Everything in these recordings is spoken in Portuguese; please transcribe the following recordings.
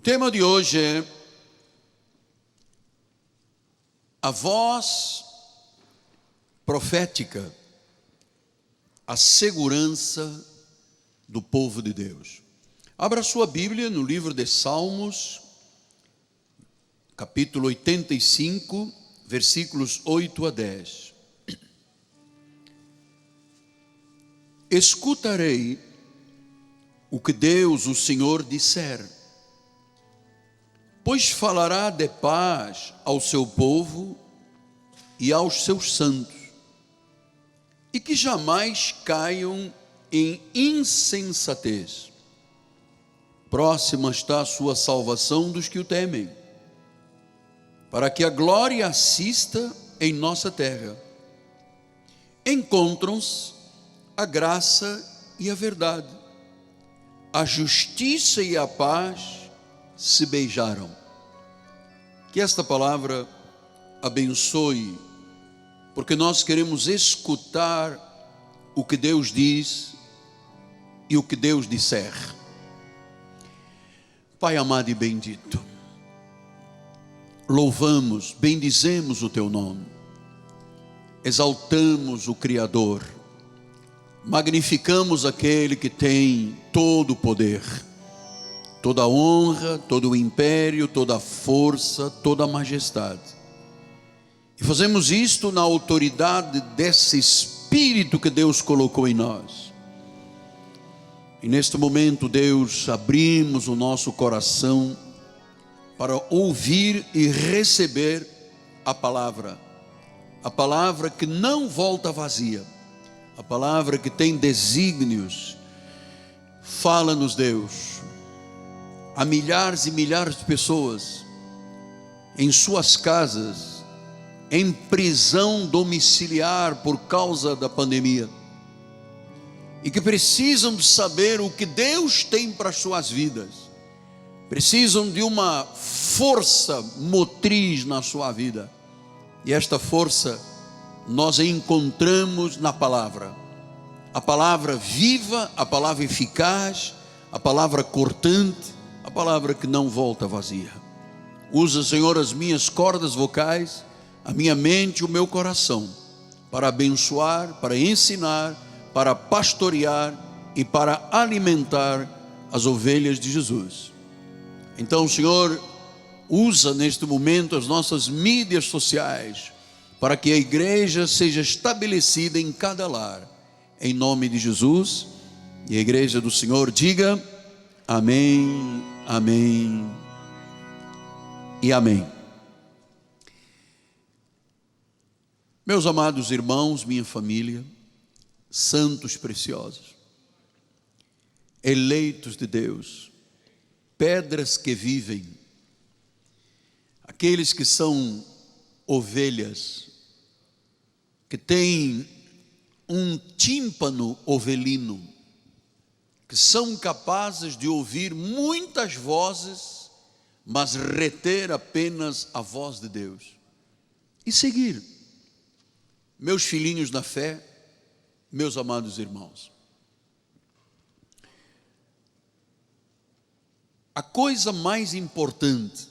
O tema de hoje é a voz profética, a segurança do povo de Deus. Abra sua Bíblia no livro de Salmos, capítulo 85, versículos 8 a 10. Escutarei o que Deus, o Senhor, disser, pois falará de paz ao seu povo e aos seus santos, e que jamais caiam em insensatez. Próxima está a sua salvação dos que o temem, para que a glória assista em nossa terra. Encontram-se a graça e a verdade, a justiça e a paz se beijaram. Que esta palavra abençoe, porque nós queremos escutar o que Deus diz e o que Deus disser. Pai amado e bendito, louvamos, bendizemos o teu nome, exaltamos o Criador, magnificamos aquele que tem todo o poder, toda a honra, todo o império, toda a força, toda a majestade. E fazemos isto na autoridade desse Espírito que Deus colocou em nós. E neste momento, Deus, abrimos o nosso coração para ouvir e receber a palavra que não volta vazia, a palavra que tem desígnios. Fala-nos, Deus, a milhares e milhares de pessoas em suas casas, em prisão domiciliar por causa da pandemia, e que precisam de saber o que Deus tem para as suas vidas, precisam de uma força motriz na sua vida, e esta força nós encontramos na palavra, a palavra viva, a palavra eficaz, a palavra cortante, a palavra que não volta vazia. Usa, Senhor, as minhas cordas vocais, a minha mente e o meu coração, para abençoar, para ensinar, para pastorear e para alimentar as ovelhas de Jesus. Então, Senhor, usa neste momento as nossas mídias sociais, para que a igreja seja estabelecida em cada lar, em nome de Jesus. E a igreja do Senhor diga amém, amém e amém. Meus amados irmãos, minha família, santos preciosos, eleitos de Deus, pedras que vivem, aqueles que são ovelhas, que têm um tímpano ovelino, que são capazes de ouvir muitas vozes, mas reter apenas a voz de Deus e seguir. Meus filhinhos na fé, meus amados irmãos, a coisa mais importante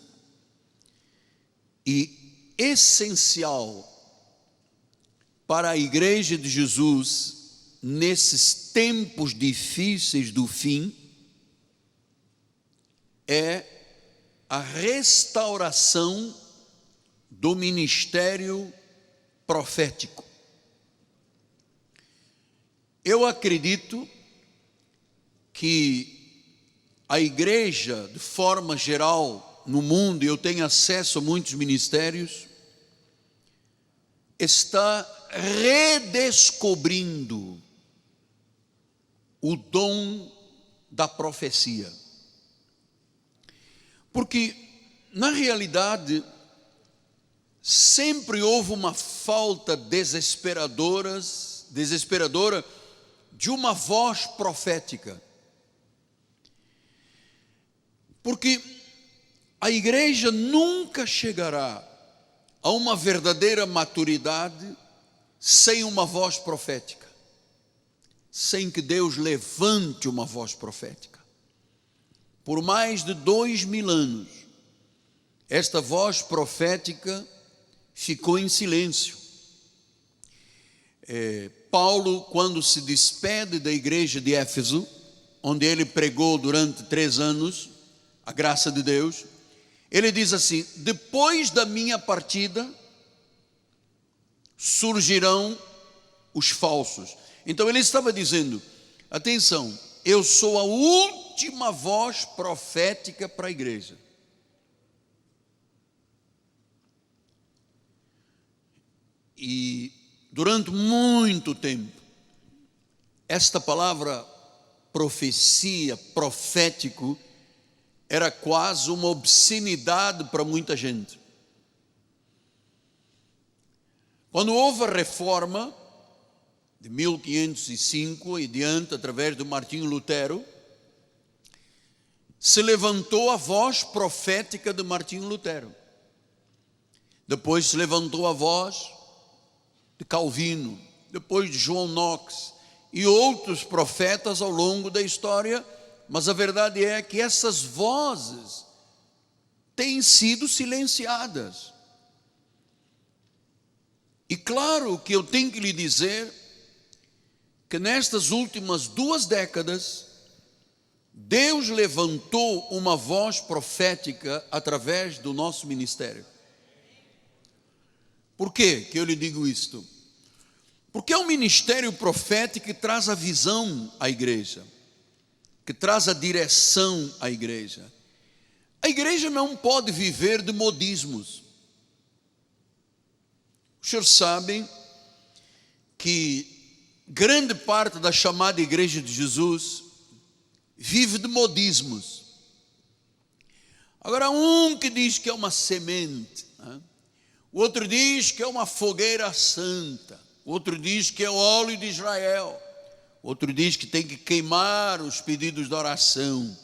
e essencial para a igreja de Jesus nesses tempos difíceis do fim é a restauração do ministério profético. Eu acredito que a igreja, de forma geral, no mundo, e eu tenho acesso a muitos ministérios, está redescobrindo o dom da profecia. Porque, na realidade, sempre houve uma falta desesperadora de uma voz profética. Porque a igreja nunca chegará a uma verdadeira maturidade sem uma voz profética, sem que Deus levante uma voz profética. por mais de 2000 anos, esta voz profética ficou em silêncio. Paulo, quando se despede da igreja de Éfeso, onde ele pregou durante 3 anos a graça de Deus, ele diz assim: depois da minha partida surgirão os falsos. Então ele estava dizendo, atenção, eu sou a última voz profética para a igreja. E durante muito tempo, esta palavra profecia, profético, era quase uma obscenidade para muita gente. Quando houve a reforma de 1505 e diante, através de Martinho Lutero, se levantou a voz profética de Martinho Lutero. Depois se levantou a voz de Calvino, depois de João Knox e outros profetas ao longo da história, mas a verdade é que essas vozes têm sido silenciadas. E claro que eu tenho que lhe dizer que nestas últimas 2 décadas, Deus levantou uma voz profética através do nosso ministério. Por quê que eu lhe digo isto? Porque é um ministério profético que traz a visão à igreja, que traz a direção à igreja. A igreja não pode viver de modismos. Os senhores sabem que grande parte da chamada igreja de Jesus vive de modismos. Agora, um que diz que é uma semente, né? O outro diz que é uma fogueira santa, o outro diz que é o óleo de Israel, o outro diz que tem que queimar os pedidos de oração,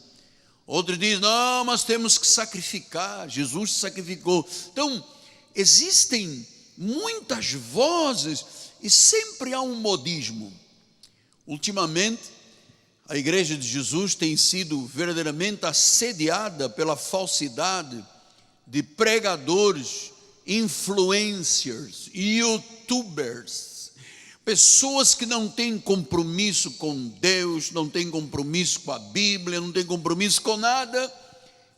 outro diz, não, mas temos que sacrificar, Jesus se sacrificou. Então, existem muitas vozes e sempre há um modismo. Ultimamente, a igreja de Jesus tem sido verdadeiramente assediada pela falsidade de pregadores, influencers, youtubers, pessoas que não têm compromisso com Deus, não têm compromisso com a Bíblia, não têm compromisso com nada,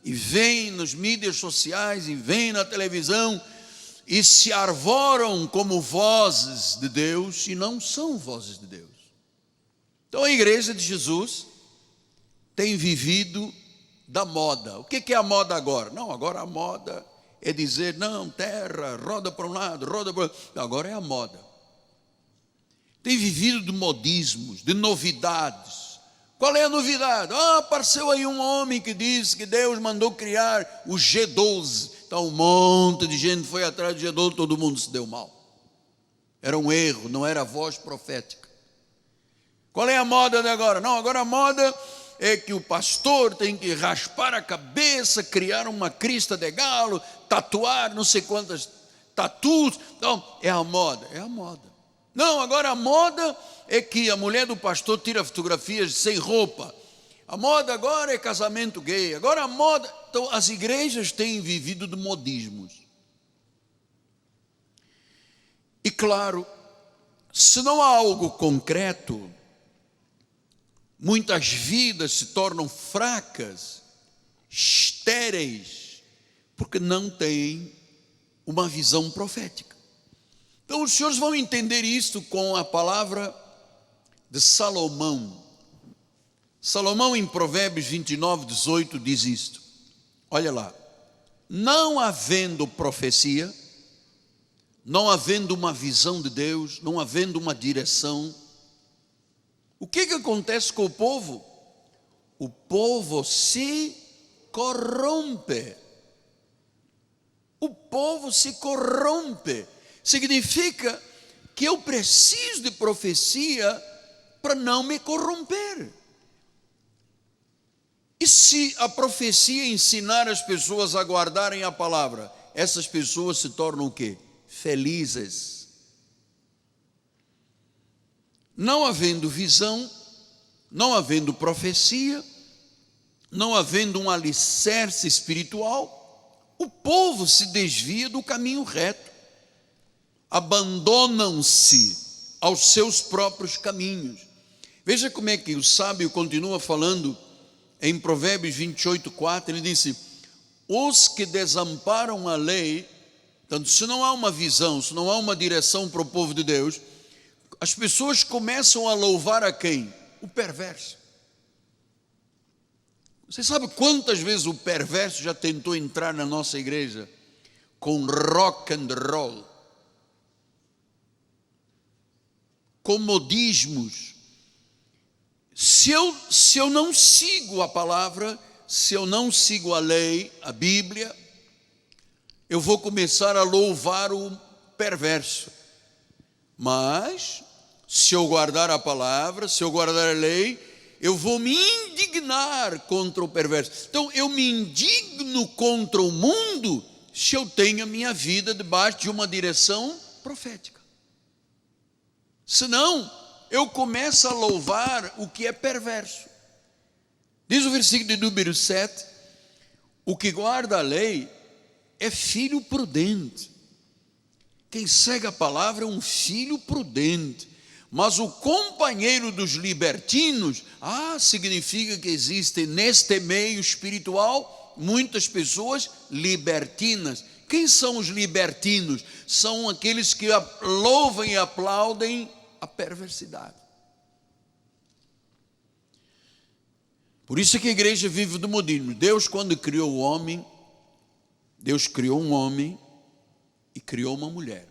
e vêm nas mídias sociais, e vêm na televisão, e se arvoram como vozes de Deus, e não são vozes de Deus. Então a igreja de Jesus tem vivido da moda. O que é a moda agora? Não, agora a moda é dizer, não, terra, roda para um lado, roda para o outro. Agora é a moda. Tem vivido de modismos, de novidades. Qual é a novidade? Apareceu aí um homem que disse que Deus mandou criar o G12. Então um monte de gente foi atrás do G12, todo mundo se deu mal. Era um erro, não era a voz profética. Qual é a moda de agora? Não, agora a moda é que o pastor tem que raspar a cabeça, criar uma crista de galo, tatuar não sei quantas tatus. Então, é a moda, é a moda. Não, agora a moda é que a mulher do pastor tira fotografias sem roupa. A moda agora é casamento gay. Agora a moda... Então, as igrejas têm vivido de modismos. E claro, se não há algo concreto, muitas vidas se tornam fracas, estéreis, porque não têm uma visão profética. Então os senhores vão entender isso com a palavra de Salomão. Salomão em Provérbios 29:18 diz isto. Olha lá. Não havendo profecia, não havendo uma visão de Deus, não havendo uma direção, o que acontece com o povo? O povo se corrompe. O povo se corrompe. Significa que eu preciso de profecia para não me corromper. E se a profecia ensinar as pessoas a guardarem a palavra, essas pessoas se tornam o quê? Felizes. Não havendo visão, não havendo profecia, não havendo um alicerce espiritual, o povo se desvia do caminho reto, abandonam-se aos seus próprios caminhos. Veja como é que o sábio continua falando em Provérbios 28:4, ele disse: os que desamparam a lei, portanto, se não há uma visão, se não há uma direção para o povo de Deus, as pessoas começam a louvar a quem? O perverso. Você sabe quantas vezes o perverso já tentou entrar na nossa igreja com rock and roll, com modismos? Se eu não sigo a palavra, se eu não sigo a lei, a Bíblia, eu vou começar a louvar o perverso. Mas, se eu guardar a palavra, se eu guardar a lei, eu vou me indignar contra o perverso. Então, eu me indigno contra o mundo se eu tenho a minha vida debaixo de uma direção profética. Senão, eu começo a louvar o que é perverso. Diz o versículo de número 7, o que guarda a lei é filho prudente. Quem segue a palavra é um filho prudente. Mas o companheiro dos libertinos, significa que existe neste meio espiritual muitas pessoas libertinas. Quem são os libertinos? São aqueles que louvam e aplaudem a perversidade. Por isso que a igreja vive do modismo. Deus, quando criou o homem, Deus criou um homem e criou uma mulher.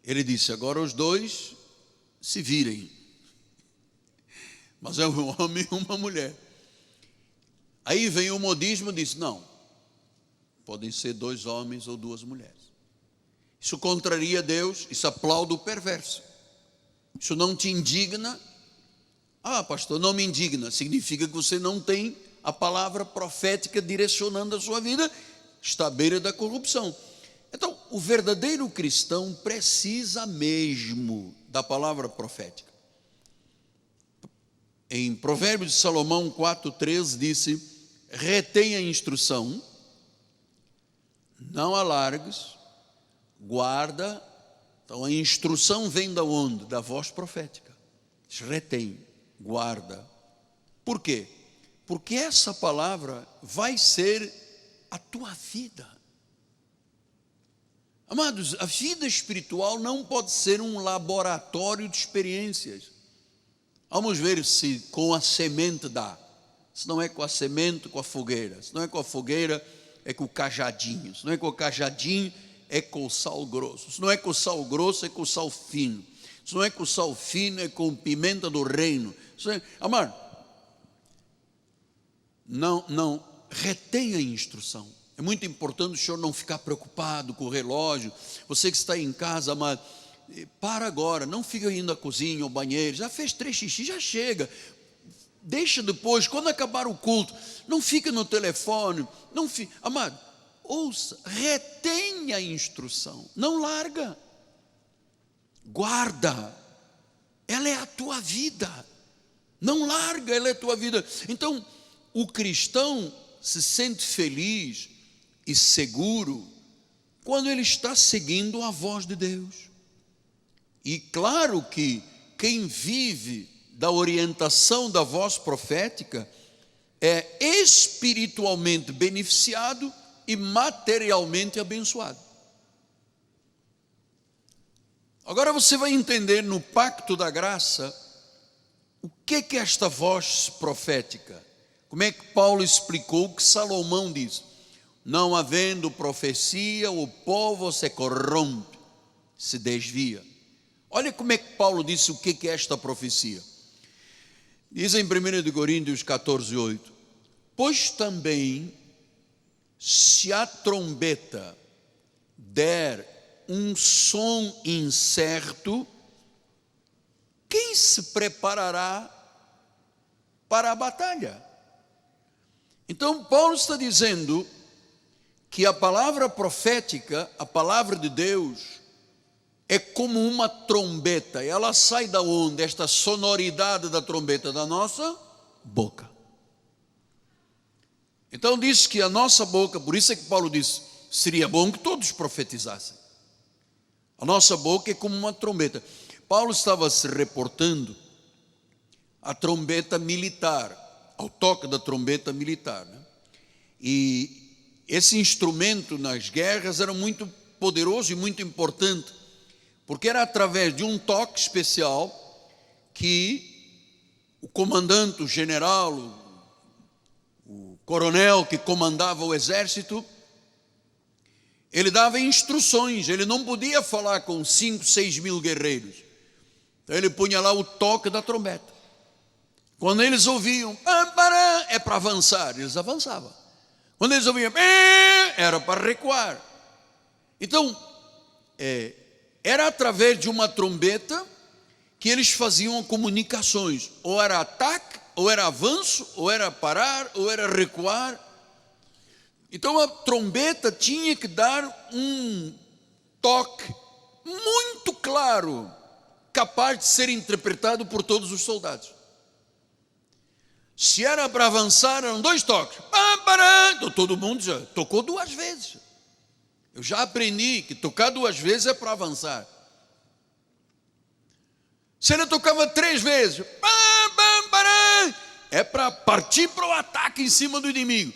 Ele disse: agora os dois se virem. Mas é um homem e uma mulher. Aí vem o modismo e diz: não, podem ser dois homens ou duas mulheres. Isso contraria Deus, isso aplaude o perverso. Isso não te indigna? Pastor, não me indigna. Significa que você não tem a palavra profética direcionando a sua vida, está à beira da corrupção. Então, o verdadeiro cristão precisa mesmo da palavra profética. Em Provérbios de Salomão 4:13 disse: retenha a instrução, não alargues, guarda. Então a instrução vem da onde? Da voz profética. Retém, guarda. Por quê? Porque essa palavra vai ser a tua vida. Amados, a vida espiritual não pode ser um laboratório de experiências. Vamos ver se com a semente dá. Se não é com a semente, com a fogueira. Se não é com a fogueira, é com o cajadinho. Se não é com o cajadinho, é com o sal grosso. Se não é com o sal grosso, é com o sal fino. Se não é com o sal fino, é com pimenta do reino. Amado, não retenha a instrução. É muito importante o senhor não ficar preocupado com o relógio. Você que está em casa, amado, para agora, não fica indo à cozinha ou banheiro. Já fez 3 xixi, já chega. Deixa depois, quando acabar o culto, não fica no telefone. Amado, ouça, retenha a instrução, não larga, guarda, ela é a tua vida, não larga, ela é a tua vida. Então, o cristão se sente feliz e seguro quando ele está seguindo a voz de Deus. E claro que quem vive da orientação da voz profética é espiritualmente beneficiado e materialmente abençoado. Agora você vai entender no pacto da graça o que é esta voz profética. Como é que Paulo explicou o que Salomão diz? Não havendo profecia, o povo se corrompe, se desvia. Olha como é que Paulo disse o que é esta profecia. Diz em 1 Coríntios 14:8: pois também, se a trombeta der um som incerto, quem se preparará para a batalha? Então Paulo está dizendo que a palavra profética, a palavra de Deus, é como uma trombeta. Ela sai da onde? Esta sonoridade da trombeta da nossa boca. Então diz que a nossa boca, por isso é que Paulo diz, seria bom que todos profetizassem. A nossa boca é como uma trombeta. Paulo estava se reportando à trombeta militar, ao toque da trombeta militar, né? E esse instrumento nas guerras era muito poderoso e muito importante, porque era através de um toque especial que o comandante, o general, o coronel que comandava o exército, ele dava instruções. Ele não podia falar com 5, 6 mil guerreiros. Então ele punha lá o toque da trombeta. Quando eles ouviam, é para avançar, eles avançavam. Quando eles ouviam, era para recuar. Então, era através de uma trombeta que eles faziam comunicações. Ou era ataque, ou era avanço, ou era parar, ou era recuar. Então a trombeta tinha que dar um toque muito claro, capaz de ser interpretado por todos os soldados. Se era para avançar, eram 2 toques. Então todo mundo já tocou 2 vezes. Eu já aprendi que tocar 2 vezes é para avançar. Se ele tocava 3 vezes, é para partir para o ataque em cima do inimigo.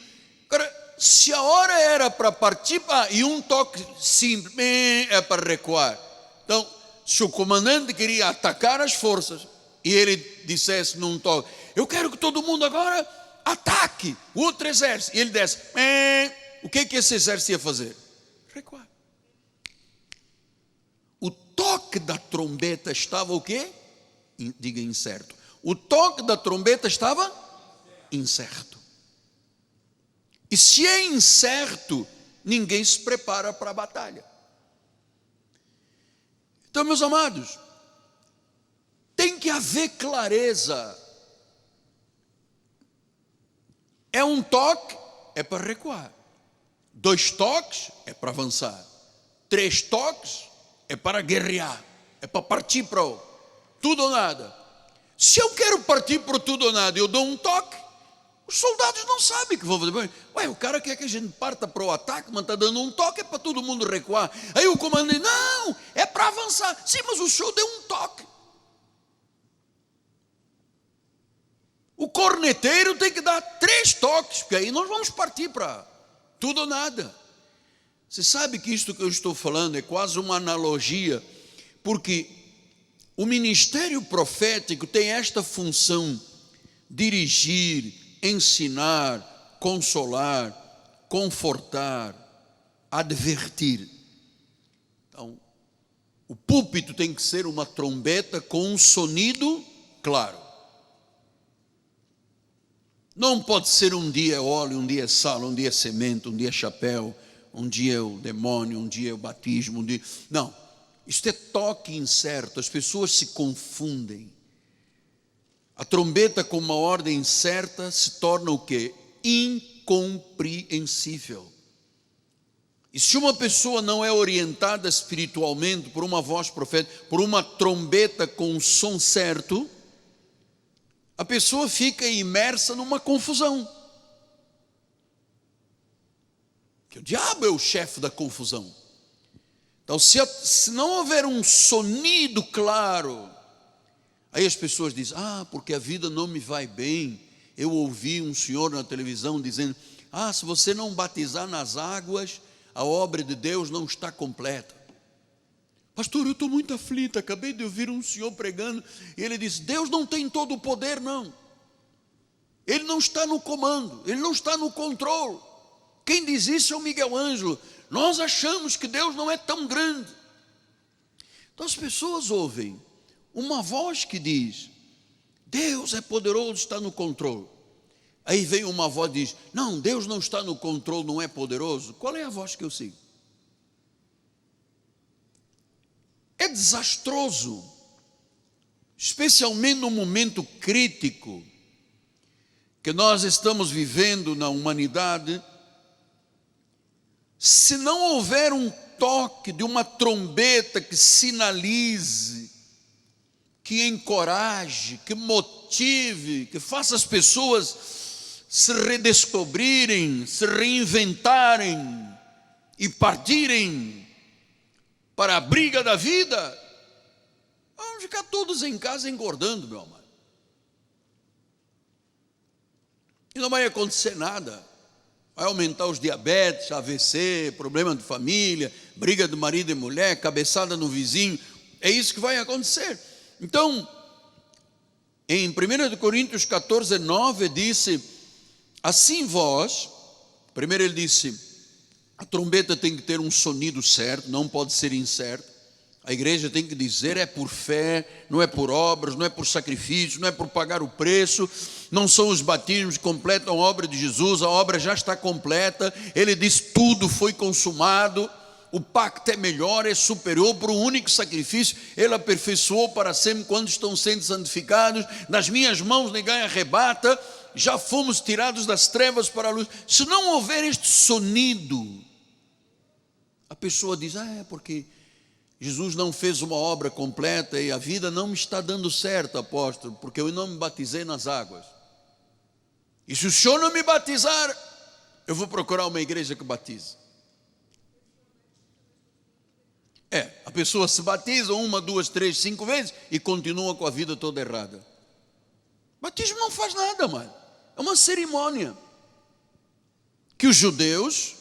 Agora, se a hora era para partir e um toque simples, é para recuar. Então, se o comandante queria atacar as forças e ele dissesse num toque, eu quero que todo mundo agora ataque o outro exército, e ele desse, o que esse exército ia fazer? Recuar. O toque da trombeta estava o quê? Diga incerto. O toque da trombeta estava incerto. E se é incerto, ninguém se prepara para a batalha. Então, meus amados, tem que haver clareza. É um toque, é para recuar. 2 toques, é para avançar. 3 toques, é para guerrear. É para partir para o tudo ou nada. Se eu quero partir para o tudo ou nada e eu dou um toque, os soldados não sabem o que vão fazer. O cara quer que a gente parta para o ataque, mas está dando um toque, é para todo mundo recuar. Aí o comandante, não, é para avançar. Sim, mas o senhor deu um toque. O corneteiro tem que dar 3 toques, porque aí nós vamos partir para tudo ou nada. Você sabe que isto que eu estou falando é quase uma analogia, porque o ministério profético tem esta função: dirigir, ensinar, consolar, confortar, advertir. Então, o púlpito tem que ser uma trombeta com um sonido claro. Não pode ser um dia é óleo, um dia é sal, um dia é semente, um dia é chapéu, um dia é o demônio, um dia é o batismo, Não, isto é toque incerto, as pessoas se confundem. A trombeta com uma ordem certa se torna o quê? Incompreensível. E se uma pessoa não é orientada espiritualmente por uma voz profética, por uma trombeta com um som certo, a pessoa fica imersa numa confusão. Que o diabo é o chefe da confusão. Então, se não houver um sonido claro, aí as pessoas dizem, porque a vida não me vai bem. Eu ouvi um senhor na televisão dizendo, se você não batizar nas águas, a obra de Deus não está completa. Pastor, eu estou muito aflito, acabei de ouvir um senhor pregando, e ele disse, Deus não tem todo o poder, não. Ele não está no comando, Ele não está no controle. Quem diz isso é o Miguel Ângelo. Nós achamos que Deus não é tão grande. Então as pessoas ouvem uma voz que diz, Deus é poderoso, está no controle. Aí vem uma voz e diz, não, Deus não está no controle, não é poderoso. Qual é a voz que eu sigo? É desastroso, especialmente no momento crítico que nós estamos vivendo na humanidade. Se não houver um toque de uma trombeta que sinalize que encoraje, que motive, que faça as pessoas se redescobrirem, se reinventarem e partirem para a briga da vida. Vamos ficar todos em casa engordando, meu amado. E não vai acontecer nada. Vai aumentar os diabetes, AVC, problema de família, briga de marido e mulher, cabeçada no vizinho. É isso que vai acontecer. Então, em 1 Coríntios 14, 9, disse: assim vós, primeiro ele disse, a trombeta tem que ter um sonido certo, não pode ser incerto. A igreja tem que dizer, é por fé, não é por obras, não é por sacrifício, não é por pagar o preço, não são os batismos que completam a obra de Jesus, a obra já está completa. Ele diz, tudo foi consumado, o pacto é melhor, é superior para o único sacrifício, ele aperfeiçoou para sempre quando estão sendo santificados. Nas minhas mãos ninguém arrebata, já fomos tirados das trevas para a luz. Se não houver este sonido, a pessoa diz, é porque Jesus não fez uma obra completa e a vida não me está dando certo, apóstolo, porque eu não me batizei nas águas. E se o senhor não me batizar, eu vou procurar uma igreja que batize. A pessoa se batiza 1, 2, 3, 5 vezes e continua com a vida toda errada. Batismo não faz nada, mano. É uma cerimônia que os judeus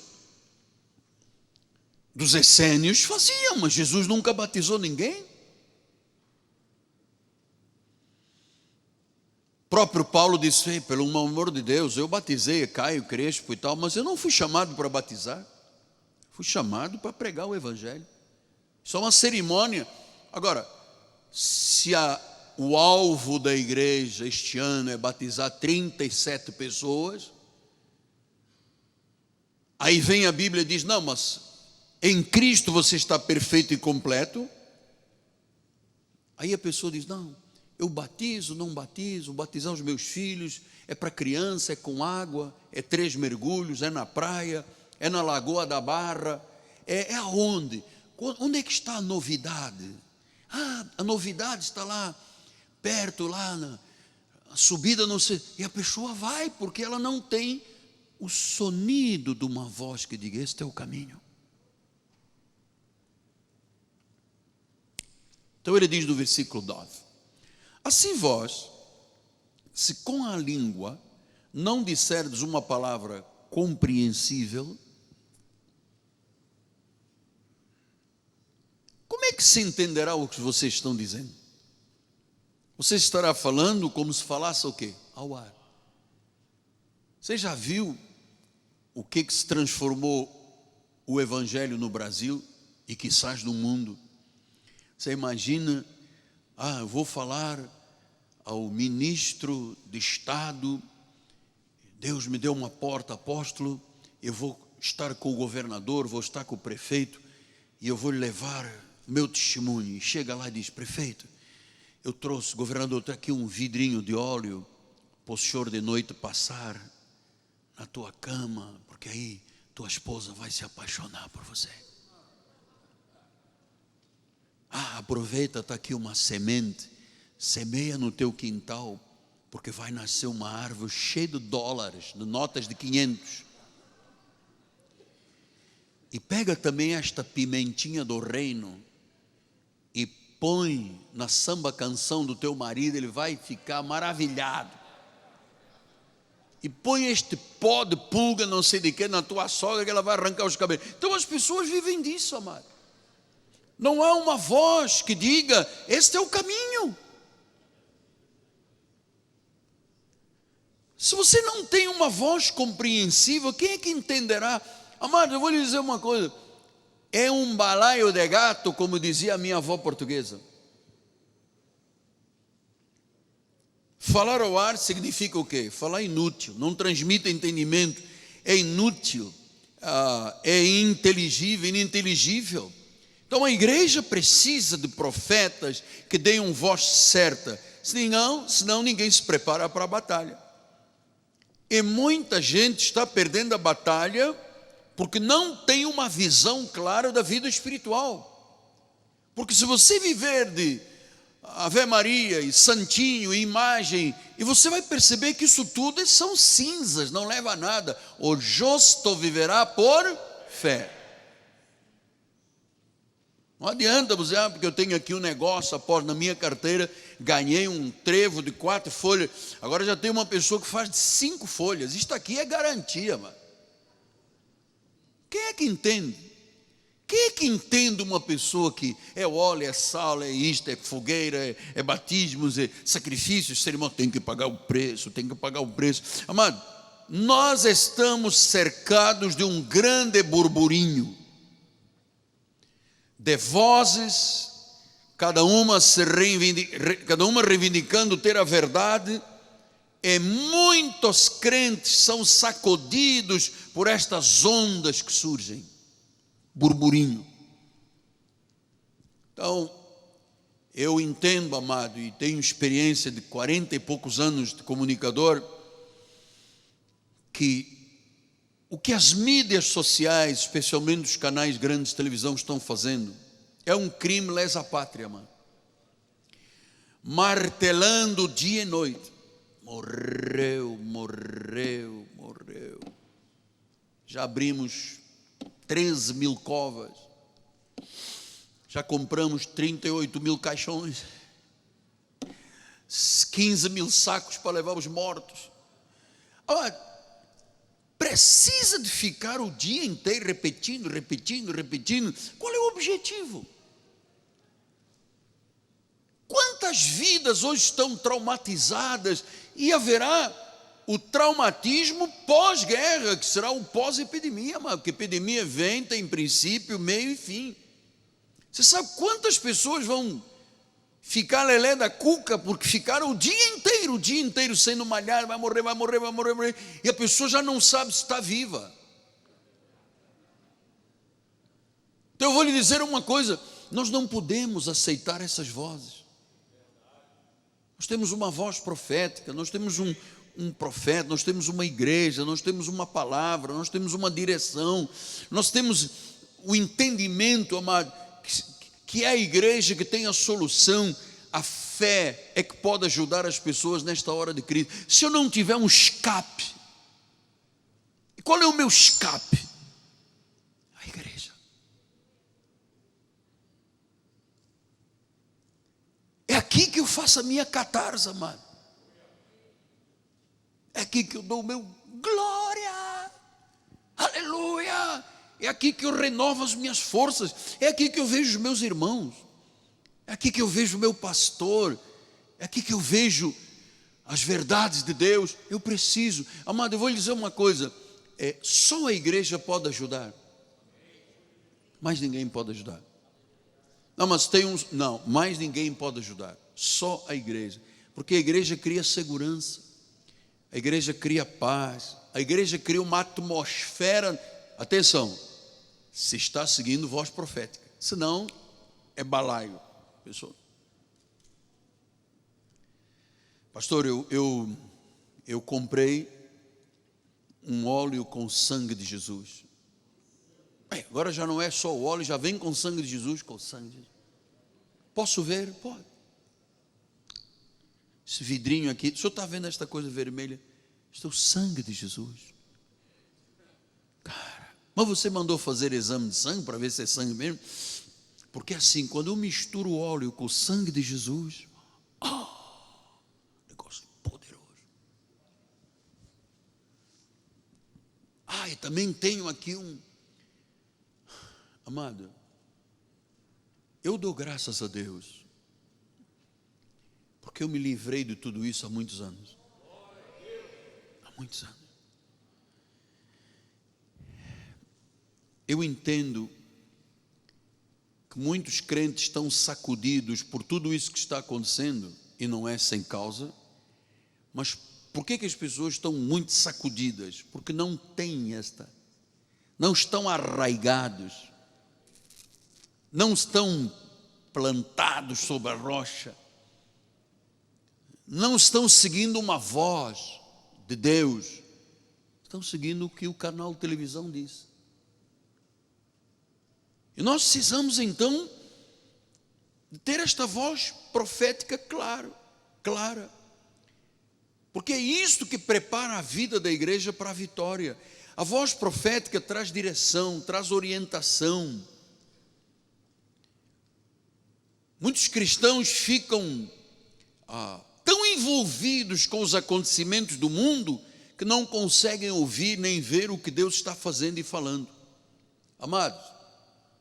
dos essênios faziam, mas Jesus nunca batizou ninguém. O próprio Paulo disse, pelo amor de Deus, eu batizei Caio, Crespo e tal, mas eu não fui chamado para batizar, fui chamado para pregar o evangelho. Isso é uma cerimônia. Agora, se o alvo da igreja este ano é batizar 37 pessoas, aí vem a Bíblia e diz, não, mas em Cristo você está perfeito e completo. Aí a pessoa diz, não, eu batizo, não batizo, batizar os meus filhos, é para criança, é com água, é 3 mergulhos, é na praia, é na Lagoa da Barra, é aonde? Onde é que está a novidade? A novidade está lá, perto, lá na subida, não sei. E a pessoa vai, porque ela não tem o sonido de uma voz que diga, este é o caminho. Então ele diz no versículo 9, assim vós, se com a língua não disserdes uma palavra compreensível, como é que se entenderá o que vocês estão dizendo? Você estará falando como se falasse o quê? Ao ar. Você já viu o que se transformou o evangelho no Brasil e quizás no mundo? Você imagina, eu vou falar ao ministro de Estado, Deus me deu uma porta, apóstolo, eu vou estar com o governador, vou estar com o prefeito, e eu vou levar meu testemunho. E chega lá e diz, prefeito, eu trouxe, governador, está aqui um vidrinho de óleo, para o senhor de noite passar na tua cama, porque aí tua esposa vai se apaixonar por você. Aproveita, está aqui uma semente, semeia no teu quintal, porque vai nascer uma árvore cheia de dólares, de notas de 500. E pega também esta pimentinha do reino e põe na samba canção do teu marido, ele vai ficar maravilhado. E põe este pó de pulga, não sei de que, na tua sogra, que ela vai arrancar os cabelos. Então as pessoas vivem disso, amado. Não há uma voz que diga, este é o caminho. Se você não tem uma voz compreensível, quem é que entenderá? Amado, eu vou lhe dizer uma coisa, é um balaio de gato, como dizia a minha avó portuguesa. Falar ao ar significa o quê? Falar inútil, não transmite entendimento, é inútil, é ininteligível, ininteligível. Então a igreja precisa de profetas que deem uma voz certa, senão ninguém se prepara para a batalha. E muita gente está perdendo a batalha porque não tem uma visão clara da vida espiritual. Porque se você viver de Ave Maria, e santinho, e imagem, e você vai perceber que isso tudo são cinzas, não leva a nada. O justo viverá por fé. Não adianta você, porque eu tenho aqui um negócio, após na minha carteira, ganhei um trevo de 4 folhas, agora já tem uma pessoa que faz de 5 folhas, isto aqui é garantia, mano. Quem é que entende? Quem é que entende uma pessoa que é óleo, é sal, é isto, é fogueira, é batismos, é sacrifícios, cerimônia, tem que pagar o preço, tem que pagar o preço. Amado, nós estamos cercados de um grande burburinho, de vozes, cada uma reivindicando ter a verdade, e muitos crentes são sacudidos por estas ondas que surgem. Burburinho. Então, eu entendo, amado, e tenho experiência de 40 e poucos anos de comunicador, que o que as mídias sociais, especialmente os canais grandes de televisão, estão fazendo, é um crime lesa pátria, amado. Martelando dia e noite. Morreu. Já abrimos 13 mil covas, já compramos 38 mil caixões, 15 mil sacos para levar os mortos. Precisa de ficar o dia inteiro repetindo. Qual é o objetivo? Quantas vidas hoje estão traumatizadas, e haverá o traumatismo pós-guerra, que será o pós-epidemia, porque epidemia vem, tem princípio, meio e fim. Você sabe quantas pessoas vão ficar lelé da cuca, porque ficaram o dia inteiro sendo malhadas, vai morrer, e a pessoa já não sabe se está viva. Então eu vou lhe dizer uma coisa, nós não podemos aceitar essas vozes. Nós temos uma voz profética, nós temos um profeta, nós temos uma igreja, nós temos uma palavra, nós temos uma direção, nós temos o entendimento, amado, que é a igreja que tem a solução. A fé é que pode ajudar as pessoas nesta hora de crise. Se eu não tiver um escape, e qual é o meu escape? A igreja. É aqui que eu faço a minha catarse, amado. É aqui que eu dou o meu glória, aleluia. É aqui que eu renovo as minhas forças. É aqui que eu vejo os meus irmãos. É aqui que eu vejo o meu pastor. É aqui que eu vejo as verdades de Deus. Eu preciso, amado, eu vou lhe dizer uma coisa. Só a igreja pode ajudar. Mais ninguém pode ajudar. Não, mas mais ninguém pode ajudar. Só a igreja. Porque a igreja cria segurança. A igreja cria paz, a igreja cria uma atmosfera. Atenção, se está seguindo voz profética, senão é balaio, pessoal. Pastor, eu comprei um óleo com sangue de Jesus. Agora já não é só o óleo, já vem com sangue de Jesus, com sangue de Jesus. Posso ver? Pode. Esse vidrinho aqui, o senhor está vendo esta coisa vermelha? Isto é o sangue de Jesus. Cara, mas você mandou fazer exame de sangue para ver se é sangue mesmo? Porque assim, quando eu misturo o óleo com o sangue de Jesus, negócio poderoso. E também tenho aqui amado, eu dou graças a Deus, porque eu me livrei de tudo isso há muitos anos. Há muitos anos. Eu entendo que muitos crentes estão sacudidos por tudo isso que está acontecendo, e não é sem causa. Mas por que as pessoas estão muito sacudidas? Porque não têm não estão arraigados, não estão plantados sobre a rocha, não estão seguindo uma voz de Deus, estão seguindo o que o canal de televisão diz. E nós precisamos então de ter esta voz profética clara. Porque é isto que prepara a vida da igreja para a vitória. A voz profética traz direção, traz orientação. Muitos cristãos ficam tão envolvidos com os acontecimentos do mundo que não conseguem ouvir nem ver o que Deus está fazendo e falando. Amados,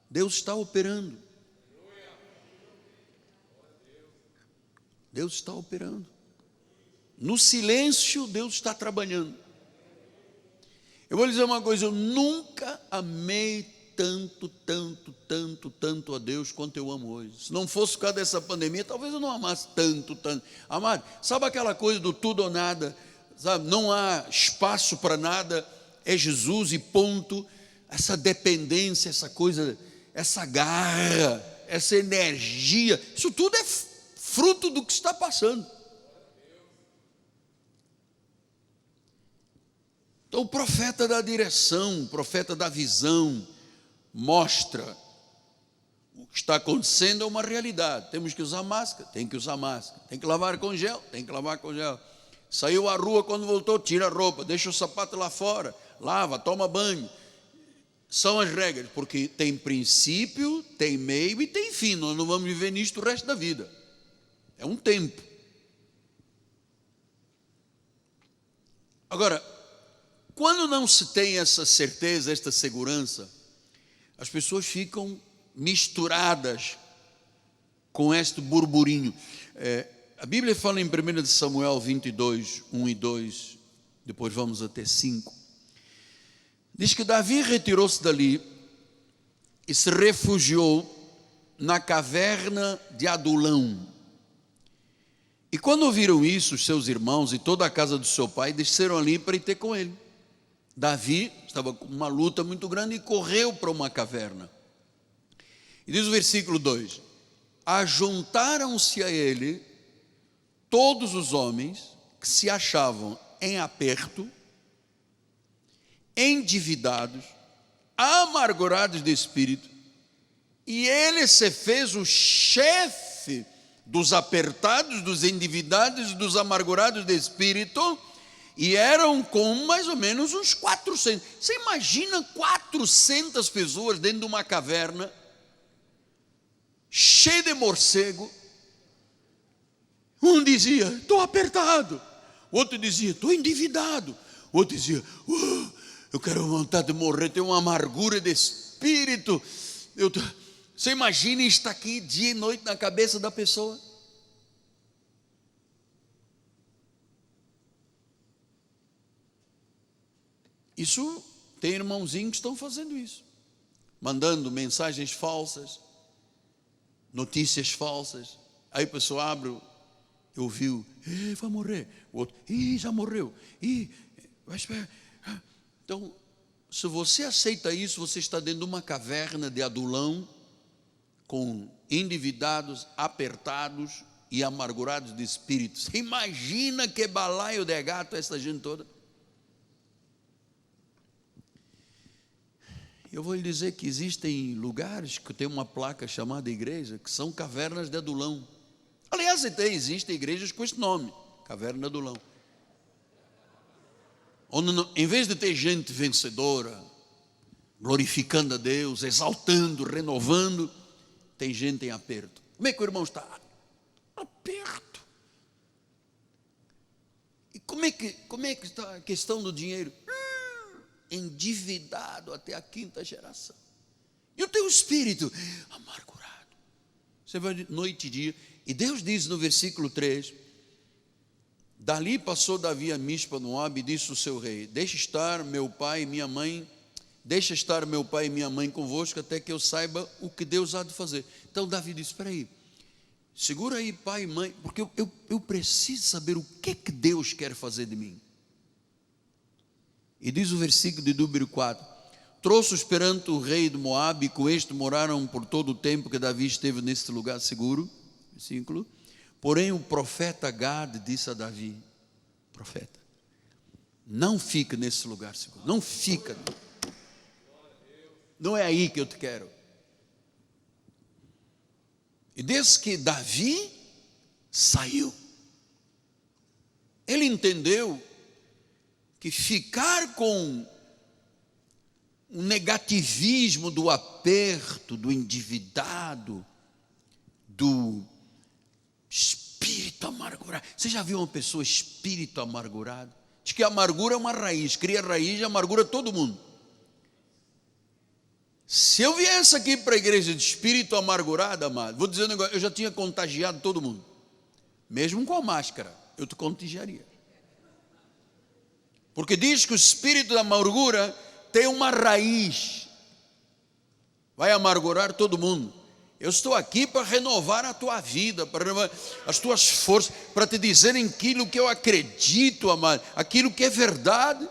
Deus está operando. Deus está operando. No silêncio, Deus está trabalhando. Eu vou lhe dizer uma coisa, eu nunca amei tanto a Deus quanto eu amo hoje. Se não fosse por causa dessa pandemia, talvez eu não amasse tanto. Amado, sabe aquela coisa do tudo ou nada? Sabe? Não há espaço para nada, é Jesus e ponto. Essa dependência, essa coisa, essa garra, essa energia, isso tudo é fruto do que está passando. Então o profeta da direção, o profeta da visão, mostra o que está acontecendo é uma realidade. Temos que usar máscara, tem que usar máscara. Tem que lavar com gel, tem que lavar com gel. Saiu à rua, quando voltou, tira a roupa, deixa o sapato lá fora, lava, toma banho. São as regras, porque tem princípio, tem meio e tem fim. Nós não vamos viver nisto o resto da vida. É um tempo. Agora, quando não se tem essa certeza, esta segurança, as pessoas ficam misturadas com este burburinho. A Bíblia fala em 1 Samuel 22, 1 e 2, depois vamos até 5. Diz que Davi retirou-se dali e se refugiou na caverna de Adulão. E quando ouviram isso, os seus irmãos e toda a casa do seu pai desceram ali para ir ter com ele. Davi estava com uma luta muito grande e correu para uma caverna. E diz o versículo 2: ajuntaram-se a ele todos os homens que se achavam em aperto, endividados, amargurados de espírito, e ele se fez o chefe dos apertados, dos endividados, dos amargurados de espírito. E eram com mais ou menos uns 400. Você imagina 400 pessoas dentro de uma caverna, cheia de morcego. Um dizia, estou apertado. O outro dizia, estou endividado. O outro dizia, eu quero vontade de morrer, tenho uma amargura de espírito. Você imagina estar aqui dia e noite na cabeça da pessoa? Isso, tem irmãozinhos que estão fazendo isso, mandando mensagens falsas, notícias falsas. Aí a pessoa abre, ouviu, vai morrer. O outro, já morreu. Vai esperar. Então, se você aceita isso, você está dentro de uma caverna de Adulão, com endividados, apertados e amargurados de espírito. Você imagina que balaio de gato essa gente toda? Eu vou lhe dizer que existem lugares que tem uma placa chamada igreja, que são cavernas de Adulão. Aliás, até existem igrejas com esse nome, caverna de Adulão. Onde, em vez de ter gente vencedora, glorificando a Deus, exaltando, renovando, tem gente em aperto. Como é que o irmão está? Aperto. E como é que está a questão do dinheiro? Endividado até a 5ª geração. E o teu espírito amargurado. Você vai noite e dia. E Deus diz no versículo 3: dali passou Davi a Mispa no Moabe e disse o seu rei: deixa estar meu pai e minha mãe convosco, até que eu saiba o que Deus há de fazer. Então Davi disse: espera aí, segura aí pai e mãe, porque eu preciso saber o que Deus quer fazer de mim. E diz o versículo de número 4: trouxe-os perante o rei de Moabe, e com este moraram por todo o tempo que Davi esteve nesse lugar seguro. Versículo. Porém o profeta Gad disse a Davi: profeta, não fica nesse lugar seguro, não fica, não é aí que eu te quero. E desde que Davi saiu, ele entendeu que ficar com o negativismo do aperto, do endividado, do espírito amargurado. Você já viu uma pessoa espírito amargurado? Diz que a amargura é uma raiz, cria raiz e amargura todo mundo. Se eu viesse aqui para a igreja de espírito amargurado, amado, vou dizer um negócio, eu já tinha contagiado todo mundo. Mesmo com a máscara, eu te contagiaria. Porque diz que o espírito da amargura tem uma raiz, vai amargurar todo mundo. Eu estou aqui para renovar a tua vida, para renovar as tuas forças, para te dizer aquilo que eu acredito, amado, aquilo que é verdade.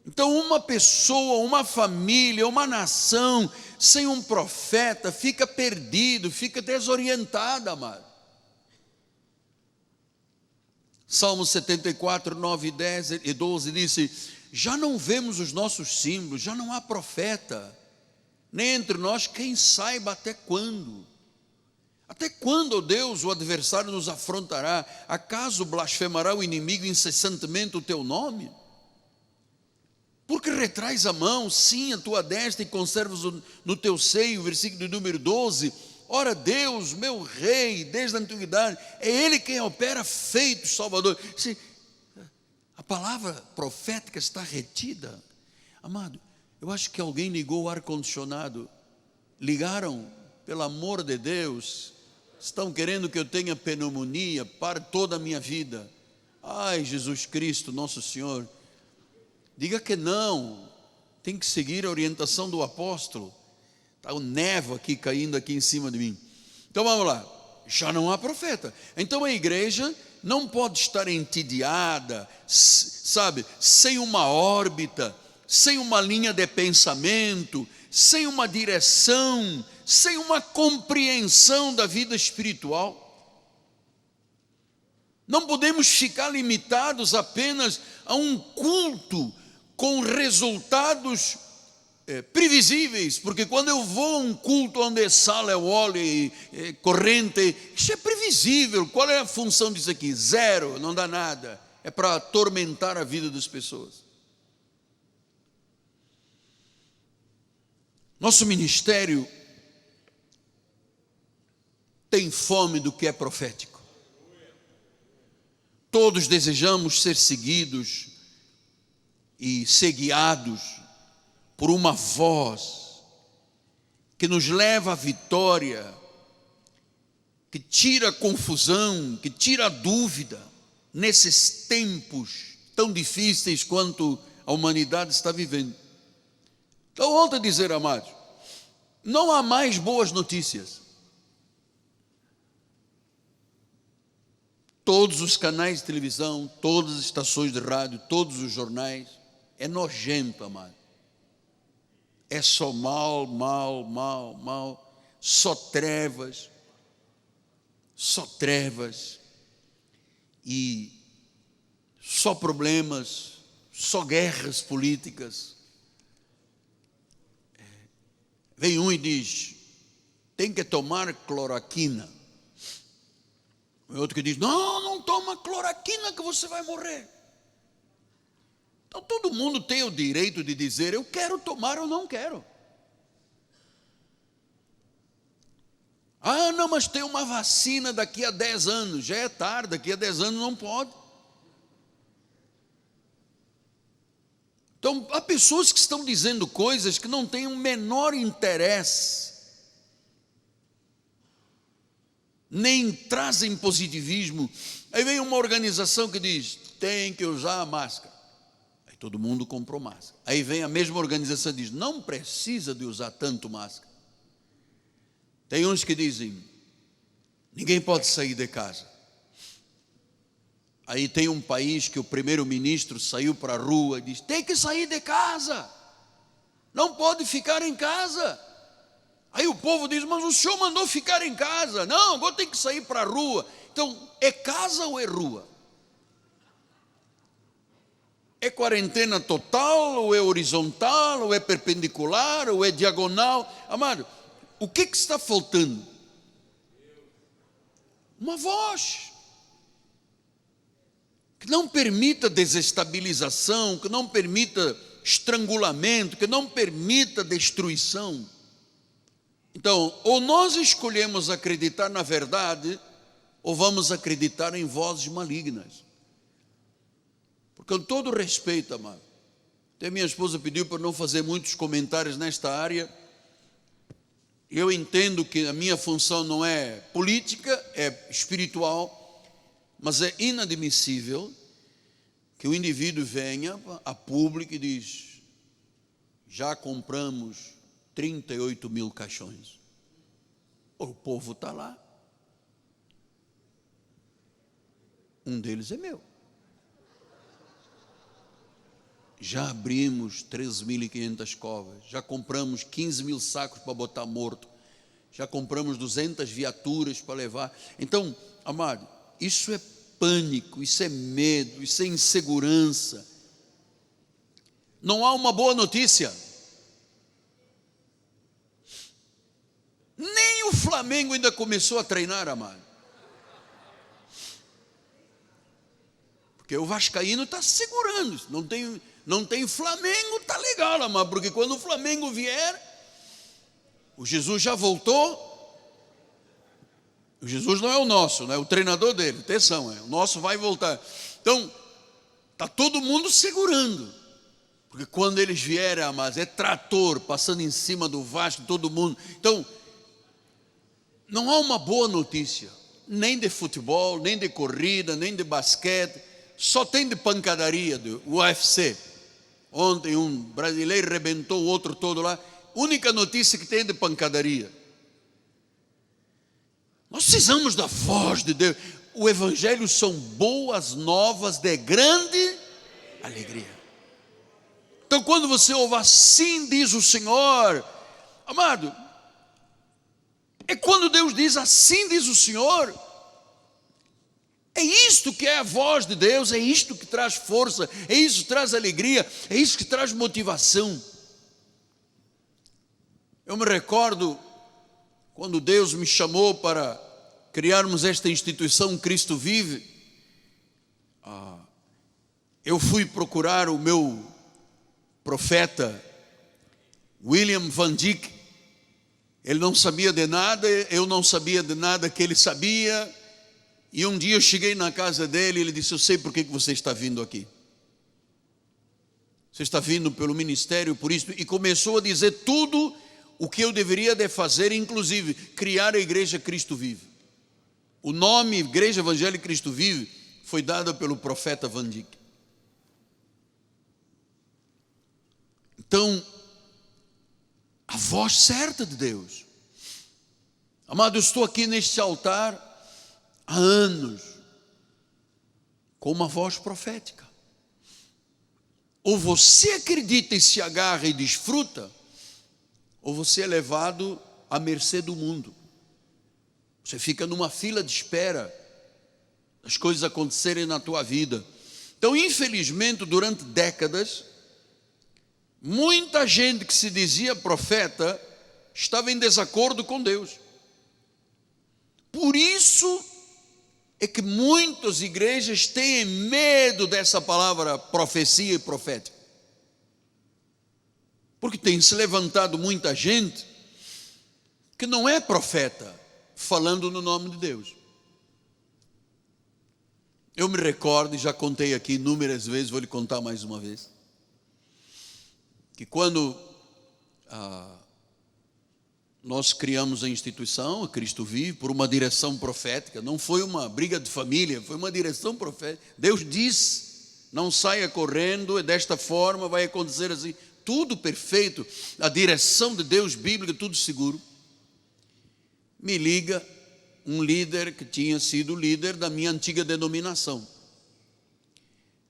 Então, uma pessoa, uma família, uma nação sem um profeta fica perdido, fica desorientada, amado. Salmo 74, 9, 10 e 12 disse: já não vemos os nossos símbolos, já não há profeta, nem entre nós quem saiba até quando. Até quando, ó Deus, o adversário nos afrontará? Acaso blasfemará o inimigo incessantemente o teu nome? Porque retrais a mão, sim, a tua destra, e conservas no teu seio, versículo número 12. Ora, Deus, meu rei, desde a antiguidade, é Ele quem opera feitos, Salvador. A palavra profética está retida. Amado, eu acho que alguém ligou o ar-condicionado. Ligaram, pelo amor de Deus, estão querendo que eu tenha pneumonia para toda a minha vida. Ai, Jesus Cristo, nosso Senhor. Diga que não, tem que seguir a orientação do apóstolo. Está o névoa aqui caindo aqui em cima de mim. Então vamos lá, já não há profeta. Então a igreja não pode estar entediada, sabe, sem uma órbita, sem uma linha de pensamento, sem uma direção, sem uma compreensão da vida espiritual. Não podemos ficar limitados apenas a um culto com resultados previsíveis, porque quando eu vou a um culto onde é sal, é óleo, corrente, isso é previsível. Qual é a função disso aqui? Zero, não dá nada, é para atormentar a vida das pessoas. Nosso ministério tem fome do que é profético. Todos desejamos ser seguidos e ser guiados por uma voz que nos leva à vitória, que tira a confusão, que tira a dúvida nesses tempos tão difíceis quanto a humanidade está vivendo. Então, volto a dizer, amados, não há mais boas notícias. Todos os canais de televisão, todas as estações de rádio, todos os jornais, é nojento, amado. É só mal, mal, mal, mal, só trevas e só problemas, só guerras políticas. Vem um e diz, tem que tomar cloroquina. O outro que diz, não toma cloroquina que você vai morrer. Então todo mundo tem o direito de dizer, eu quero tomar ou não quero. Ah, não, mas tem uma vacina daqui a 10 anos, já é tarde, daqui a 10 anos não pode. Então, há pessoas que estão dizendo coisas que não têm o menor interesse, nem trazem positivismo. Aí vem uma organização que diz, tem que usar a máscara. Aí todo mundo comprou máscara. Aí vem a mesma organização e diz, não precisa de usar tanto máscara. Tem uns que dizem, ninguém pode sair de casa. Aí tem um país que o primeiro-ministro saiu para a rua e diz, tem que sair de casa, não pode ficar em casa. Aí o povo diz, mas o senhor mandou ficar em casa. Não, agora tem que sair para a rua. Então, é casa ou é rua? É quarentena total, ou é horizontal, ou é perpendicular, ou é diagonal? Amado, o que está faltando? Uma voz que não permita desestabilização, que não permita estrangulamento, que não permita destruição. Então, ou nós escolhemos acreditar na verdade, ou vamos acreditar em vozes malignas. Porque com todo respeito, amado, até minha esposa pediu para não fazer muitos comentários nesta área. Eu entendo que a minha função não é política, é espiritual, mas é inadmissível que o indivíduo venha a público e diz: já compramos 38 mil caixões. O povo está lá. Um deles é meu. Já abrimos 13.500 covas, já compramos 15 mil sacos para botar morto, já compramos 200 viaturas para levar. Então, amado, isso é pânico, isso é medo, isso é insegurança. Não há uma boa notícia. Nem o Flamengo ainda começou a treinar, amado. Porque o vascaíno está segurando. Não tem Flamengo, está legal, amado. Porque quando o Flamengo vier, o Jesus já voltou. O Jesus não é o nosso, não é o treinador dele. Atenção, o nosso vai voltar. Então, está todo mundo segurando. Porque quando eles vierem, amados, é trator passando em cima do Vasco, todo mundo. Então, não há uma boa notícia. Nem de futebol, nem de corrida, nem de basquete. Só tem de pancadaria do UFC. Ontem um brasileiro arrebentou o outro todo lá. Única notícia que tem de pancadaria. Nós precisamos da voz de Deus. O evangelho são boas novas de grande alegria. Então quando você ouve assim diz o Senhor, amado, é quando Deus diz assim diz o Senhor. É isto que é a voz de Deus, é isto que traz força, é isso que traz alegria, é isso que traz motivação. Eu me recordo quando Deus me chamou para criarmos esta instituição Cristo Vive, eu fui procurar o meu profeta William Van Dijk. Ele não sabia de nada, eu não sabia de nada que ele sabia. E um dia eu cheguei na casa dele e ele disse: eu sei por que você está vindo aqui. Você está vindo pelo ministério, por isso. E começou a dizer tudo o que eu deveria de fazer, inclusive criar a igreja Cristo Vive. O nome Igreja Evangélica Cristo Vive foi dado pelo profeta Van Dijk. Então, a voz certa de Deus. Amado, eu estou aqui neste altar há anos, com uma voz profética. Ou você acredita e se agarra e desfruta, ou você é levado à mercê do mundo. Você fica numa fila de espera das coisas acontecerem na tua vida. Então, infelizmente, durante décadas, muita gente que se dizia profeta estava em desacordo com Deus. Por isso é que muitas igrejas têm medo dessa palavra profecia e profética. Porque tem se levantado muita gente que não é profeta, falando no nome de Deus. Eu me recordo, e já contei aqui inúmeras vezes, vou lhe contar mais uma vez, que quando nós criamos a instituição, a Cristo Vive, por uma direção profética, não foi uma briga de família, foi uma direção profética. Deus disse: não saia correndo, é desta forma, vai acontecer assim, tudo perfeito, a direção de Deus bíblica, tudo seguro. Me liga um líder que tinha sido líder da minha antiga denominação.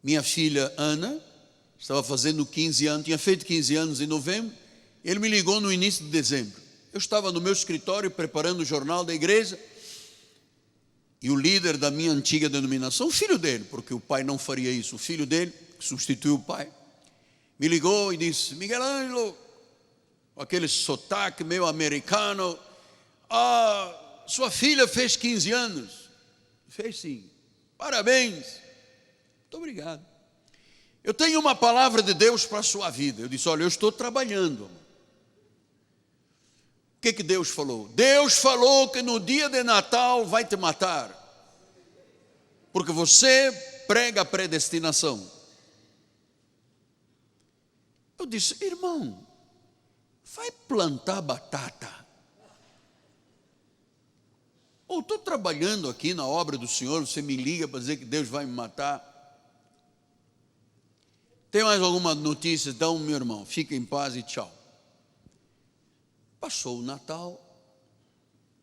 Minha filha Ana estava fazendo 15 anos, tinha feito 15 anos em novembro. Ele me ligou no início de dezembro. Eu estava no meu escritório preparando o jornal da igreja, e o líder da minha antiga denominação, o filho dele, porque o pai não faria isso, o filho dele, que substituiu o pai, me ligou e disse: Miguel Ângelo, com aquele sotaque meio americano, sua filha fez 15 anos. Fez sim. Parabéns. Muito obrigado. Eu tenho uma palavra de Deus para a sua vida. Eu disse, olha, eu estou trabalhando. O que Deus falou? Deus falou que no dia de Natal vai te matar. Porque você prega a predestinação. Eu disse, irmão, vai plantar batata. Ou estou trabalhando aqui na obra do Senhor, você me liga para dizer que Deus vai me matar. Tem mais alguma notícia? Então, meu irmão, fica em paz e tchau. Passou o Natal,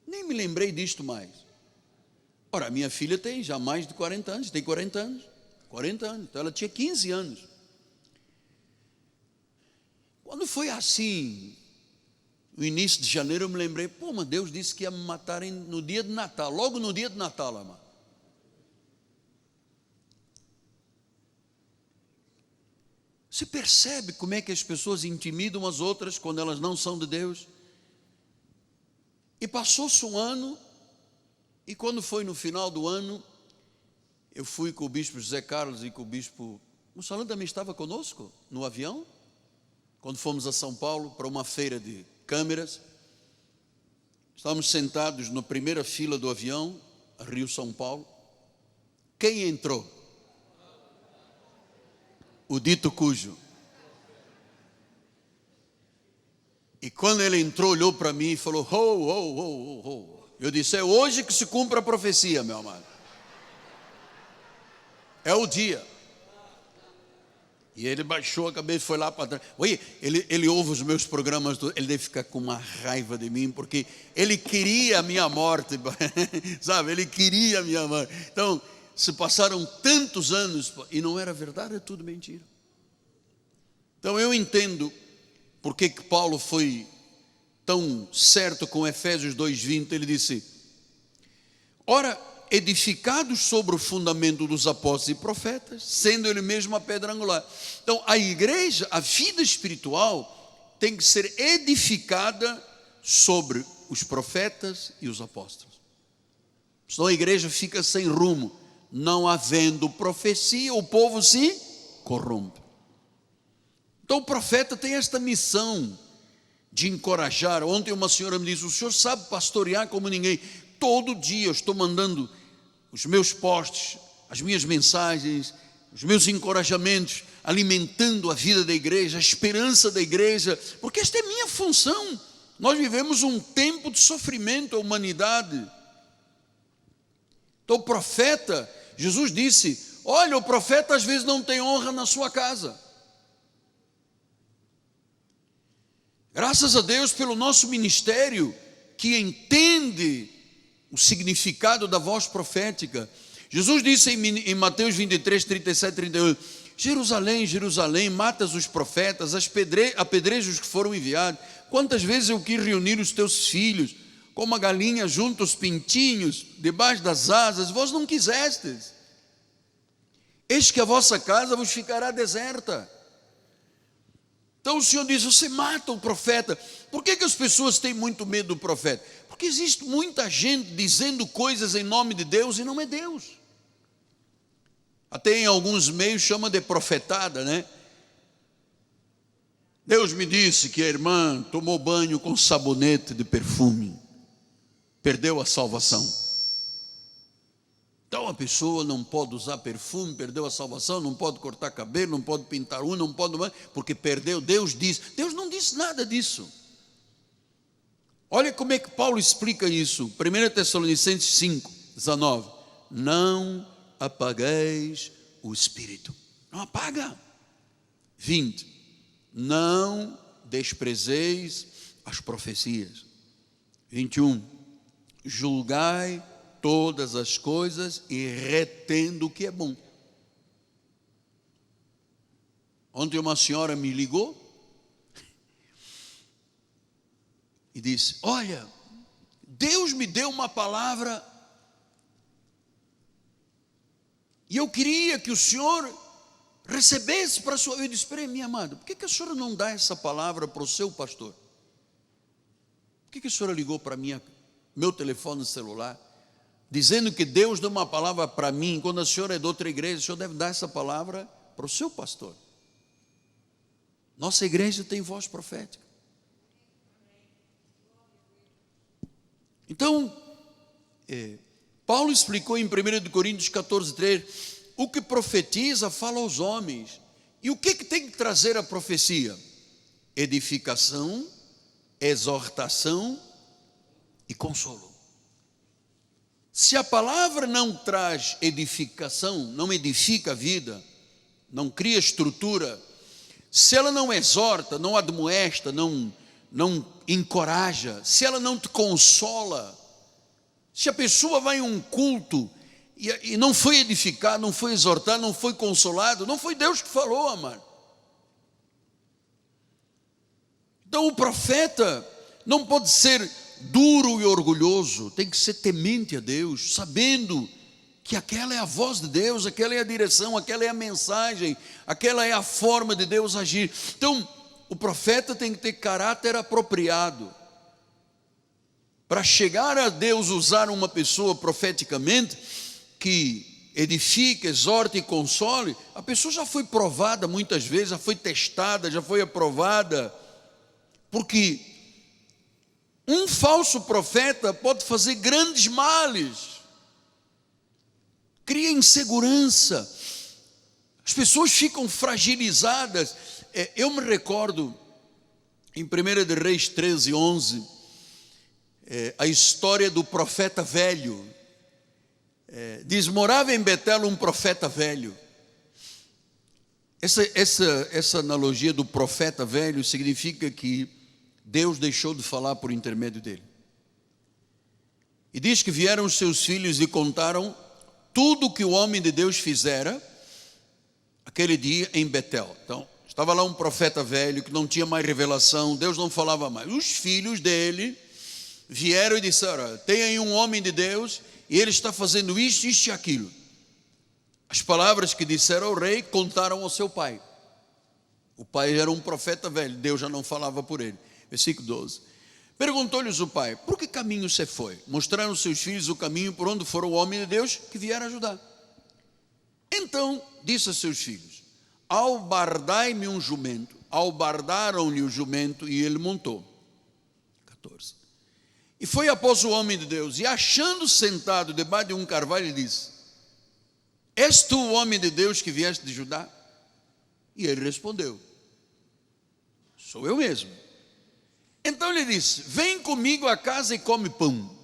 nem me lembrei disto mais. Ora, minha filha tem já mais de 40 anos, tem 40 anos. 40 anos, então ela tinha 15 anos. Quando foi assim, no início de janeiro, eu me lembrei, pô, mas Deus disse que ia me matar no dia de Natal, logo no dia de Natal, amado. Você percebe como é que as pessoas intimidam as outras quando elas não são de Deus? E passou-se um ano, e quando foi no final do ano, eu fui com o bispo José Carlos e com o bispo... O Salão também estava conosco no avião, quando fomos a São Paulo para uma feira de câmeras. Estávamos sentados na primeira fila do avião, Rio-São Paulo. Quem entrou? O dito cujo. E quando ele entrou, olhou para mim e falou, ho. Eu disse, é hoje que se cumpre a profecia, meu amado. É o dia. E ele baixou a cabeça e foi lá para trás. Oi, ele ouve os meus programas, ele deve ficar com uma raiva de mim, porque ele queria a minha morte, sabe? Ele queria a minha morte. Então, se passaram tantos anos, e não era verdade, é tudo mentira. Então eu entendo por que Paulo foi tão certo com Efésios 2:20, ele disse, ora, edificados sobre o fundamento dos apóstolos e profetas, sendo ele mesmo a pedra angular. Então a igreja, a vida espiritual, tem que ser edificada sobre os profetas e os apóstolos. Senão a igreja fica sem rumo. Não havendo profecia, o povo se corrompe. Então o profeta tem esta missão de encorajar. Ontem uma senhora me disse, o senhor sabe pastorear como ninguém. Todo dia eu estou mandando os meus posts, as minhas mensagens, os meus encorajamentos, alimentando a vida da igreja, a esperança da igreja, porque esta é minha função. Nós vivemos um tempo de sofrimento, a humanidade. Então o profeta, Jesus disse, olha, o profeta às vezes não tem honra na sua casa. Graças a Deus pelo nosso ministério, que entende o significado da voz profética. Jesus disse em Mateus 23, 37, 38, Jerusalém, Jerusalém, matas os profetas, apedreja os que foram enviados. Quantas vezes eu quis reunir os teus filhos, como a galinha junto aos pintinhos, debaixo das asas, vós não quisestes. Eis que a vossa casa vos ficará deserta. Então o Senhor diz, você mata o profeta. Por que as pessoas têm muito medo do profeta? Porque existe muita gente dizendo coisas em nome de Deus e não é Deus. Até em alguns meios chama de profetada, né? Deus me disse que a irmã tomou banho com sabonete de perfume, perdeu a salvação. Então a pessoa não pode usar perfume, perdeu a salvação, não pode cortar cabelo, não pode pintar unha, não pode, porque perdeu. Deus não disse nada disso. Olha como é que Paulo explica isso. 1 Tessalonicenses 5, 19. Não apagueis o espírito. Não apaga. 20. Não desprezeis as profecias. 21. Julgai todas as coisas e retendo o que é bom. Ontem uma senhora me ligou e disse, olha, Deus me deu uma palavra e eu queria que o senhor recebesse para a sua... Eu disse, espera aí, minha amada, por que a senhora não dá essa palavra para o seu pastor? Por que a senhora ligou para meu telefone celular? dizendo que Deus deu uma palavra para mim. Quando a senhora é de outra igreja, o senhor deve dar essa palavra para o seu pastor. Nossa igreja tem voz profética. Então, Paulo explicou em 1 Coríntios 14:3, o que profetiza fala aos homens. E o que tem que trazer a profecia? Edificação, exortação e consolo. Se a palavra não traz edificação, não edifica a vida, não cria estrutura, se ela não exorta, não admoesta, não encoraja, se ela não te consola, se a pessoa vai em um culto e não foi edificado, não foi exortado, não foi consolado, não foi Deus que falou, amado. Então o profeta não pode ser duro e orgulhoso, tem que ser temente a Deus, sabendo que aquela é a voz de Deus, aquela é a direção, aquela é a mensagem, aquela é a forma de Deus agir. Então o profeta tem que ter caráter apropriado. Para chegar a Deus usar uma pessoa profeticamente, que edifique, exorte e console, a pessoa já foi provada muitas vezes, já foi testada, já foi aprovada, porque um falso profeta pode fazer grandes males, cria insegurança, as pessoas ficam fragilizadas. Eu me recordo, em 1 de Reis 13:11, a história do profeta velho. Diz, morava em Betel um profeta velho. Essa analogia do profeta velho significa que Deus deixou de falar por intermédio dele. E diz que vieram os seus filhos e contaram tudo que o homem de Deus fizera aquele dia em Betel. Então, estava lá um profeta velho que não tinha mais revelação, Deus não falava mais. Os filhos dele vieram e disseram, tem aí um homem de Deus e ele está fazendo isto, isto e aquilo. As palavras que disseram ao rei contaram ao seu pai. O pai era um profeta velho, Deus já não falava por ele. Versículo 12. Perguntou-lhes o pai, por que caminho você foi? Mostraram aos seus filhos o caminho por onde foram o homem de Deus que vieram ajudar. Então disse a seus filhos, albardai-me um jumento. Albardaram-lhe o jumento e ele montou. 14. E foi após o homem de Deus, e achando sentado debaixo de um carvalho, ele disse, és tu o homem de Deus que vieste de Judá? E ele respondeu, sou eu mesmo. Então ele disse, vem comigo a casa e come pão.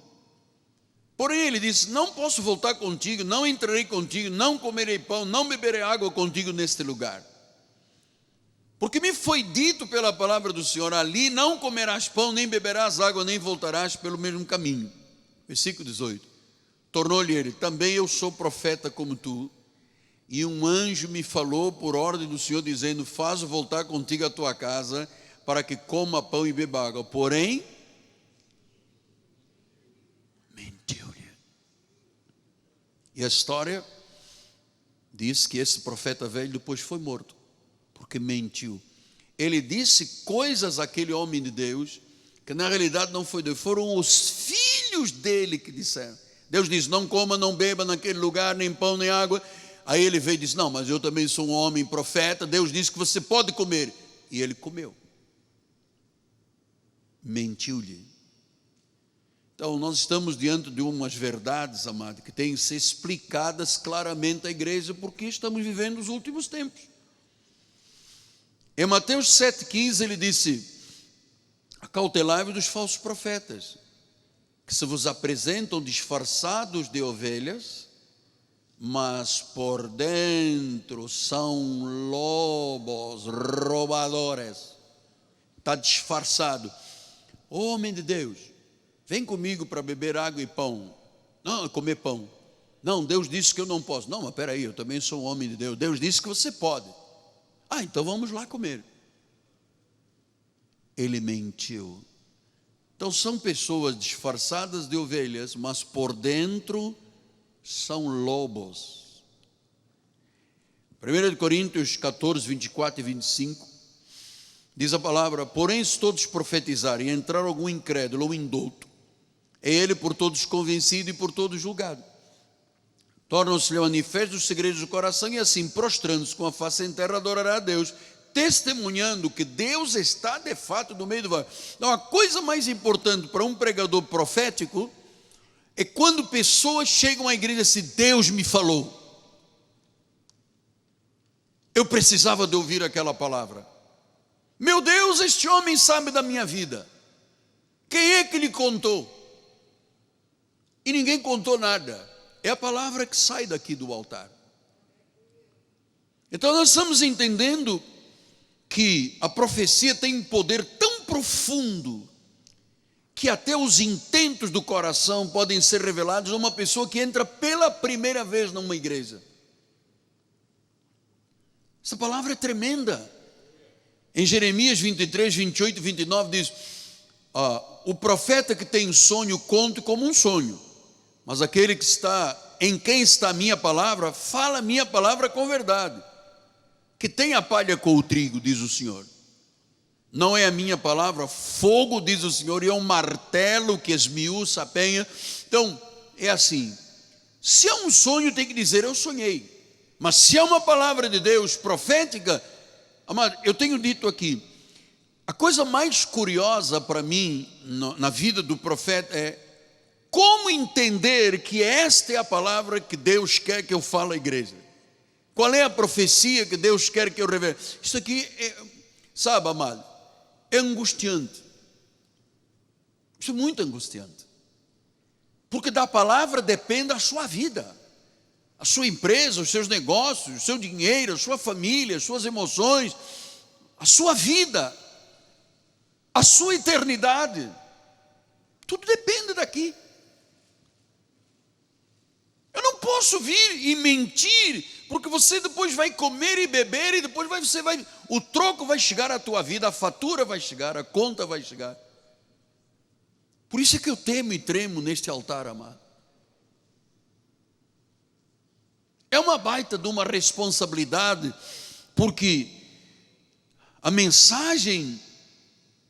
Porém ele disse, não posso voltar contigo, não entrarei contigo, não comerei pão, não beberei água contigo neste lugar. Porque me foi dito pela palavra do Senhor, ali não comerás pão, nem beberás água, nem voltarás pelo mesmo caminho. Versículo 18. Tornou-lhe ele, também eu sou profeta como tu, e um anjo me falou por ordem do Senhor, dizendo, faço voltar contigo a tua casa, para que coma pão e beba água. Porém, mentiu-lhe. E a história diz que esse profeta velho depois foi morto, porque mentiu. Ele disse coisas àquele homem de Deus, que na realidade não foi Deus, foram os filhos dele que disseram. Deus disse, não coma, não beba naquele lugar, nem pão, nem água. Aí ele veio e disse, não, mas eu também sou um homem profeta, Deus disse que você pode comer. E ele comeu. Mentiu-lhe. Então nós estamos diante de umas verdades, amado, que têm que ser explicadas claramente à igreja, porque estamos vivendo os últimos tempos. Em Mateus 7,15 ele disse, acautelai-vos dos falsos profetas, que se vos apresentam disfarçados de ovelhas, mas por dentro são lobos roubadores. Está disfarçado. Homem de Deus, vem comigo para beber água e pão. Não, comer pão. Não, Deus disse que eu não posso. Não, mas espera aí, eu também sou um homem de Deus. Deus disse que você pode. Ah, então vamos lá comer. Ele mentiu. Então são pessoas disfarçadas de ovelhas, mas por dentro são lobos. 1 Coríntios 14, 24 e 25, diz a palavra, porém se todos profetizarem e entrar algum incrédulo ou indouto, é ele por todos convencido e por todos julgado. Tornam-se-lhe manifestos os segredos do coração, e assim, prostrando-se com a face em terra, adorará a Deus, testemunhando que Deus está de fato no meio do vale. Então, a coisa mais importante para um pregador profético é quando pessoas chegam à igreja e dizem: Deus me falou. Eu precisava de ouvir aquela palavra. Meu Deus, este homem sabe da minha vida. Quem é que lhe contou? E ninguém contou nada. É a palavra que sai daqui do altar. Então nós estamos entendendo que a profecia tem um poder tão profundo que até os intentos do coração podem ser revelados a uma pessoa que entra pela primeira vez numa igreja. Essa palavra é tremenda. Em Jeremias 23, 28 e 29 diz: o profeta que tem sonho, conte como um sonho, mas aquele que está, em quem está a minha palavra, fala a minha palavra com verdade. Que tem a palha com o trigo, diz o Senhor. Não é a minha palavra fogo, diz o Senhor, e é um martelo que esmiuça a penha. Então, é assim: se é um sonho, tem que dizer eu sonhei. Mas se é uma palavra de Deus profética, amado, eu tenho dito aqui, a coisa mais curiosa para mim na vida do profeta é como entender que esta é a palavra que Deus quer que eu fale à igreja. Qual é a profecia que Deus quer que eu revele? Isso aqui é, sabe, amado, é angustiante. Isso é muito angustiante. Porque da palavra depende a sua vida, a sua empresa, os seus negócios, o seu dinheiro, a sua família, as suas emoções, a sua vida, a sua eternidade. Tudo depende daqui. Eu não posso vir e mentir, porque você depois vai comer e beber, e depois o troco vai chegar à tua vida, a fatura vai chegar, a conta vai chegar. Por isso é que eu temo e tremo neste altar, amado. É uma baita de uma responsabilidade, porque a mensagem,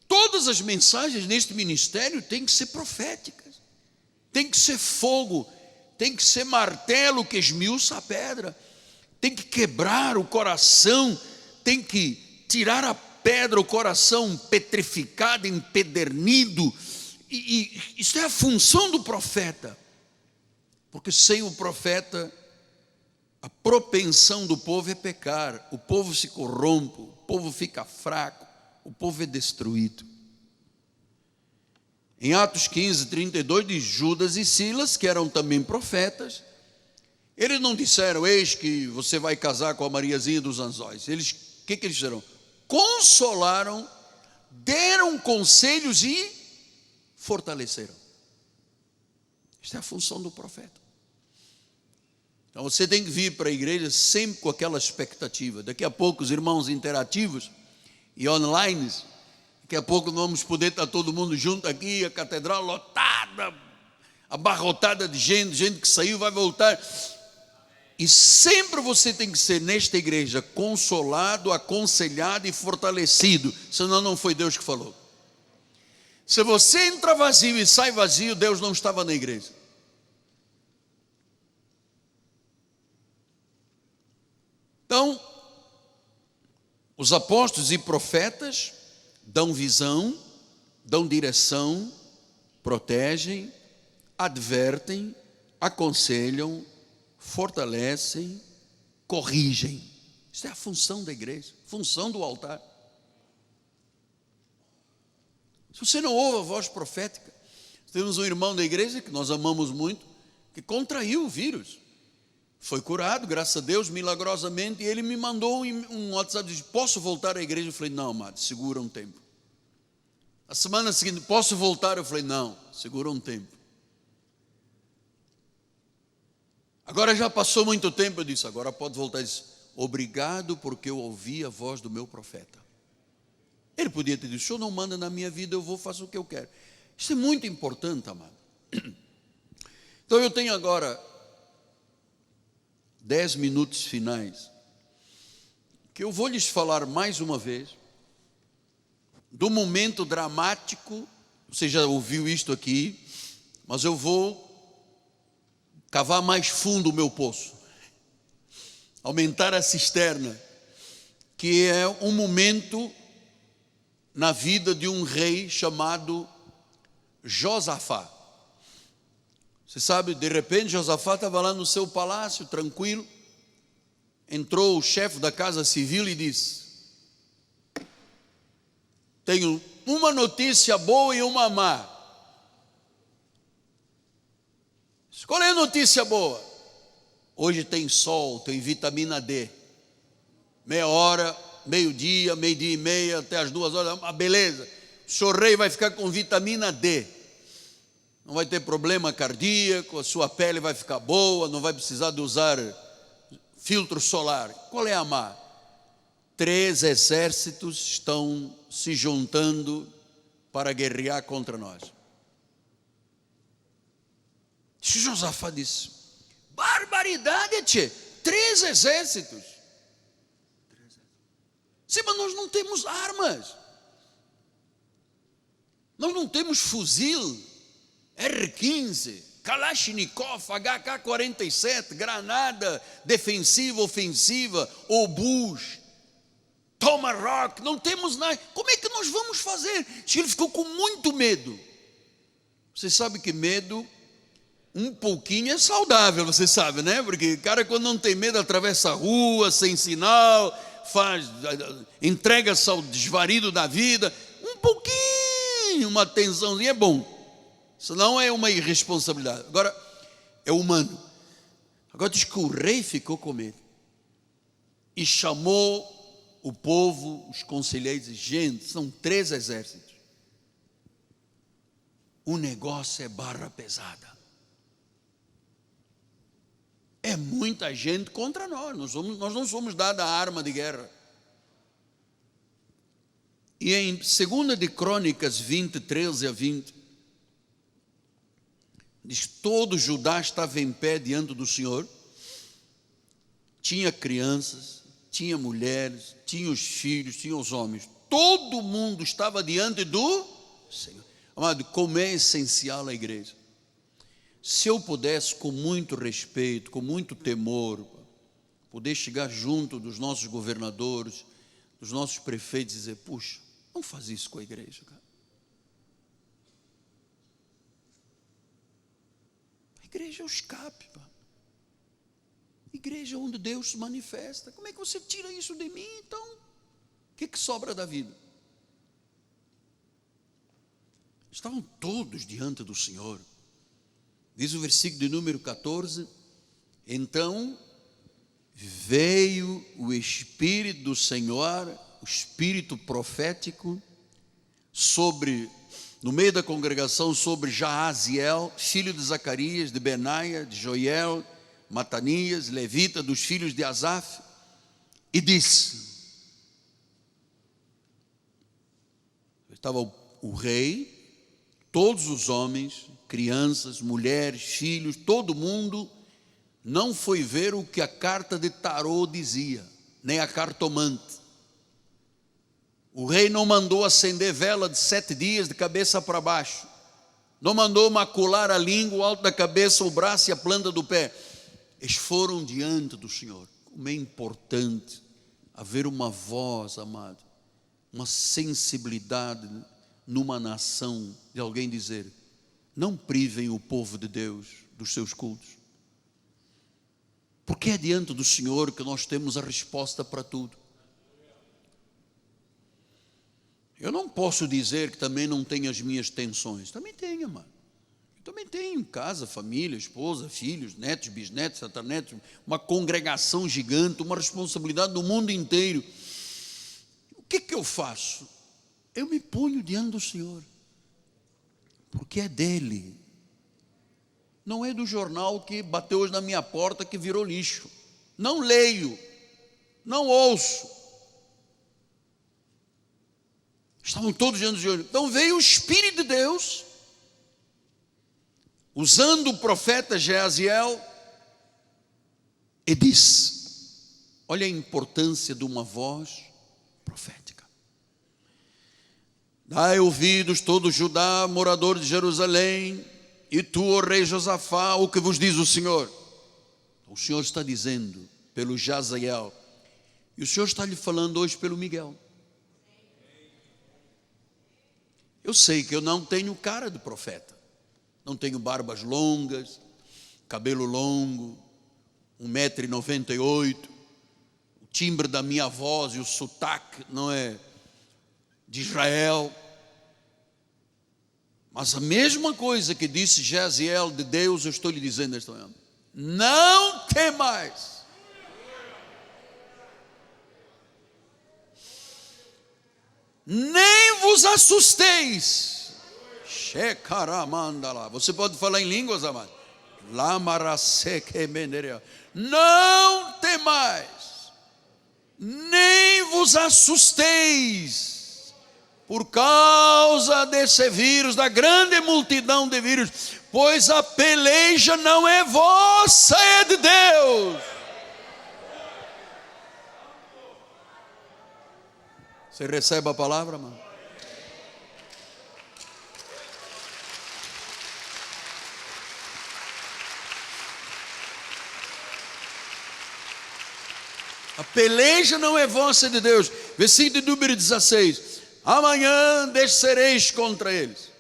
todas as mensagens neste ministério têm que ser proféticas, tem que ser fogo, tem que ser martelo que esmiuça a pedra, tem que quebrar o coração, tem que tirar a pedra, o coração petrificado, empedernido, e isso é a função do profeta, porque sem o profeta, a propensão do povo é pecar, o povo se corrompe, o povo fica fraco, o povo é destruído. Em Atos 15, 32 diz: Judas e Silas, que eram também profetas, eles não disseram: eis que você vai casar com a Mariazinha dos Anzóis. Eles, o que eles fizeram? Consolaram, deram conselhos e fortaleceram. Esta é a função do profeta. Então você tem que vir para a igreja sempre com aquela expectativa. Daqui a pouco os irmãos interativos e online, daqui a pouco nós vamos poder estar todo mundo junto aqui, a catedral lotada, abarrotada de gente que saiu, vai voltar. E sempre você tem que ser nesta igreja consolado, aconselhado e fortalecido, senão não foi Deus que falou. Se você entra vazio e sai vazio, Deus não estava na igreja. Então, os apóstolos e profetas dão visão, dão direção, protegem, advertem, aconselham, fortalecem, corrigem. Isso é a função da igreja, função do altar. Se você não ouve a voz profética, temos um irmão da igreja que nós amamos muito, que contraiu o vírus. Foi curado, graças a Deus, milagrosamente, e ele me mandou um WhatsApp, disse: posso voltar à igreja? Eu falei: não, amado, segura um tempo. A semana seguinte: posso voltar? Eu falei: não, segura um tempo. Agora já passou muito tempo, eu disse: agora pode voltar. Ele disse: obrigado, porque eu ouvi a voz do meu profeta. Ele podia ter dito: o senhor não manda na minha vida, eu vou fazer o que eu quero. Isso é muito importante, amado. Então eu tenho agora 10 minutos finais, que eu vou lhes falar mais uma vez do momento dramático. Você já ouviu isto aqui, mas eu vou cavar mais fundo o meu poço, aumentar a cisterna, que é um momento na vida de um rei chamado Josafá. Você sabe, de repente Josafá estava lá no seu palácio, tranquilo. Entrou o chefe da casa civil e disse: tenho uma notícia boa e uma má. Qual é a notícia boa? Hoje tem sol, tem vitamina D. Meia hora, meio-dia, meio-dia e meia, até as 2 horas, uma beleza. O senhor rei vai ficar com vitamina D. Não vai ter problema cardíaco, a sua pele vai ficar boa, não vai precisar de usar filtro solar. Qual é a má? 3 exércitos estão se juntando para guerrear contra nós. Josafá disse: barbaridade, tchê, 3 exércitos. Sim, mas nós não temos armas. Nós não temos fuzil, R-15, Kalashnikov, HK-47, granada defensiva, ofensiva, obus, Tomahawk, não temos nada. Como é que nós vamos fazer? Ele ficou com muito medo. Você sabe que medo, um pouquinho é saudável, você sabe, né? Porque o cara, quando não tem medo, atravessa a rua sem sinal, entrega-se ao desvarido da vida. Um pouquinho, uma tensãozinha é bom. Senão é uma irresponsabilidade. Agora, é humano. Agora diz que o rei ficou com medo e chamou o povo, os conselheiros, e gente, são 3 exércitos. O negócio é barra pesada. É muita gente contra nós. Nós não somos dados a arma de guerra. E em 2 de Crônicas 20, 13 a 20, diz: todo Judá estava em pé diante do Senhor. Tinha crianças, tinha mulheres, tinha os filhos, tinha os homens. Todo mundo estava diante do Senhor. Amado, como é essencial a igreja. Se eu pudesse, com muito respeito, com muito temor, poder chegar junto dos nossos governadores, dos nossos prefeitos e dizer: puxa, não faz isso com a igreja, cara. A igreja é o escape, pá. A igreja é onde Deus se manifesta. Como é que você tira isso de mim, então? O que sobra da vida? Estavam todos diante do Senhor. Diz o versículo de número 14: então veio o Espírito do Senhor, o Espírito profético, no meio da congregação, sobre Jaaziel, filho de Zacarias, de Benaia, de Joel, Matanias, levita, dos filhos de Asaf, e disse: estava o rei, todos os homens, crianças, mulheres, filhos, todo mundo não foi ver o que a carta de tarô dizia, nem a cartomante. O rei não mandou acender vela de 7 dias de cabeça para baixo, não mandou macular a língua, o alto da cabeça, o braço e a planta do pé. Eles foram diante do Senhor. Como é importante haver uma voz, amado, uma sensibilidade numa nação, de alguém dizer: não privem o povo de Deus dos seus cultos, porque é diante do Senhor que nós temos a resposta para tudo. Eu não posso dizer que também não tenho as minhas tensões. Também tenho, mano. Eu também tenho casa, família, esposa, filhos, netos, bisnetos, tataranetos, uma congregação gigante, uma responsabilidade do mundo inteiro. O que eu faço? Eu me ponho diante do Senhor, porque é dele. Não é do jornal que bateu hoje na minha porta que virou lixo. Não leio, não ouço. Estavam todos diante do Senhor. Então veio o Espírito de Deus, usando o profeta Jaaziel, e disse: olha a importância de uma voz profética. Dai ouvidos todo Judá, morador de Jerusalém, E tu, ó rei Josafá, o que vos diz o Senhor? O Senhor está dizendo pelo Jaziel, e o Senhor está lhe falando hoje pelo Miguel. Eu sei que eu não tenho cara de profeta, não tenho barbas longas, cabelo longo, 1,98 m, o timbre da minha voz e o sotaque não é de Israel. Mas a mesma coisa que disse Jaziel de Deus, eu estou lhe dizendo esta manhã: não temais. Nem vos assusteis. Você pode falar em línguas, amado? Não temais, nem vos assusteis por causa desse vírus, da grande multidão de vírus, pois a peleja não é vossa, é de Deus. Você recebe a palavra, mano? A peleja não é vossa, é de Deus. Versículo número 16: amanhã descereis contra eles.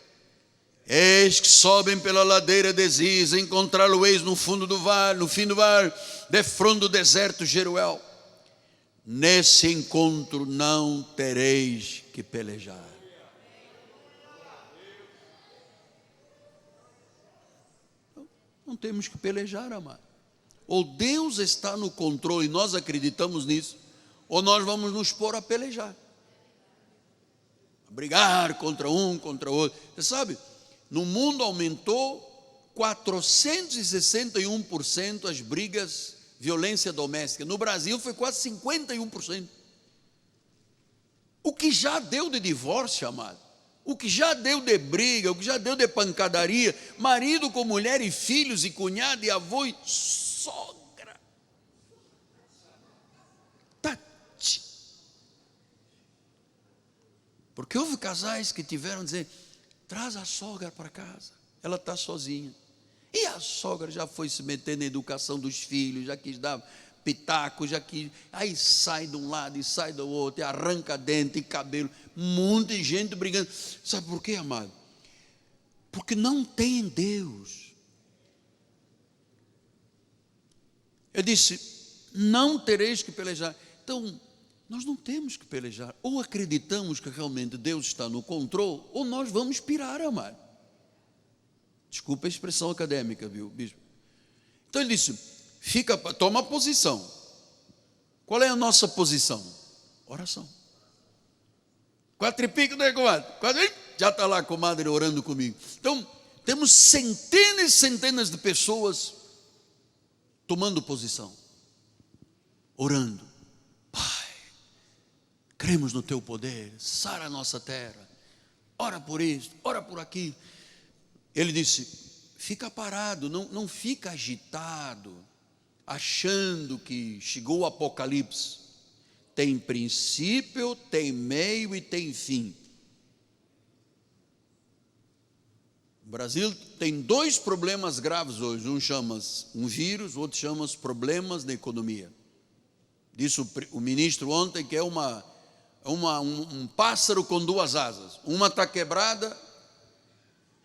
Eis que sobem pela ladeira de Ziz, encontrá-lo-eis no fundo do vale, no fim do vale, defronte do deserto Jeruel. Nesse encontro não tereis que pelejar. Não temos que pelejar, amado. Ou Deus está no controle e nós acreditamos nisso, ou nós vamos nos pôr a pelejar, a brigar contra um, contra o outro. Você sabe, no mundo aumentou 461% as brigas, violência doméstica. No Brasil foi quase 51%. O que já deu de divórcio, amado, o que já deu de briga, o que já deu de pancadaria, marido com mulher e filhos e cunhado e avô e sogra. Tati. Porque houve casais que tiveram a dizer: traz a sogra para casa, ela está sozinha. E a sogra já foi se metendo na educação dos filhos, já quis dar pitaco, já quis, aí sai de um lado e sai do outro, e arranca dente e cabelo, um monte de gente brigando. Sabe por quê, amado? Porque não tem Deus. Eu disse: não tereis que pelejar. Então, nós não temos que pelejar. Ou acreditamos que realmente Deus está no controle, ou nós vamos pirar, amado. Desculpa a expressão acadêmica, viu, bispo? Então ele disse: toma posição. Qual é a nossa posição? Oração. 4 e pico, né, comadre? Já está lá a comadre orando comigo. Então, temos centenas e centenas de pessoas tomando posição, orando. Pai, cremos no teu poder, sara a nossa terra, ora por isso, ora por aquilo. Ele disse: fica parado, não fica agitado, achando que chegou o apocalipse. Tem princípio, tem meio e tem fim. O Brasil tem 2 problemas graves hoje. Um chama-se um vírus, o outro chama-se problemas na economia. Disse o ministro ontem que é um pássaro com 2 asas. Uma está quebrada,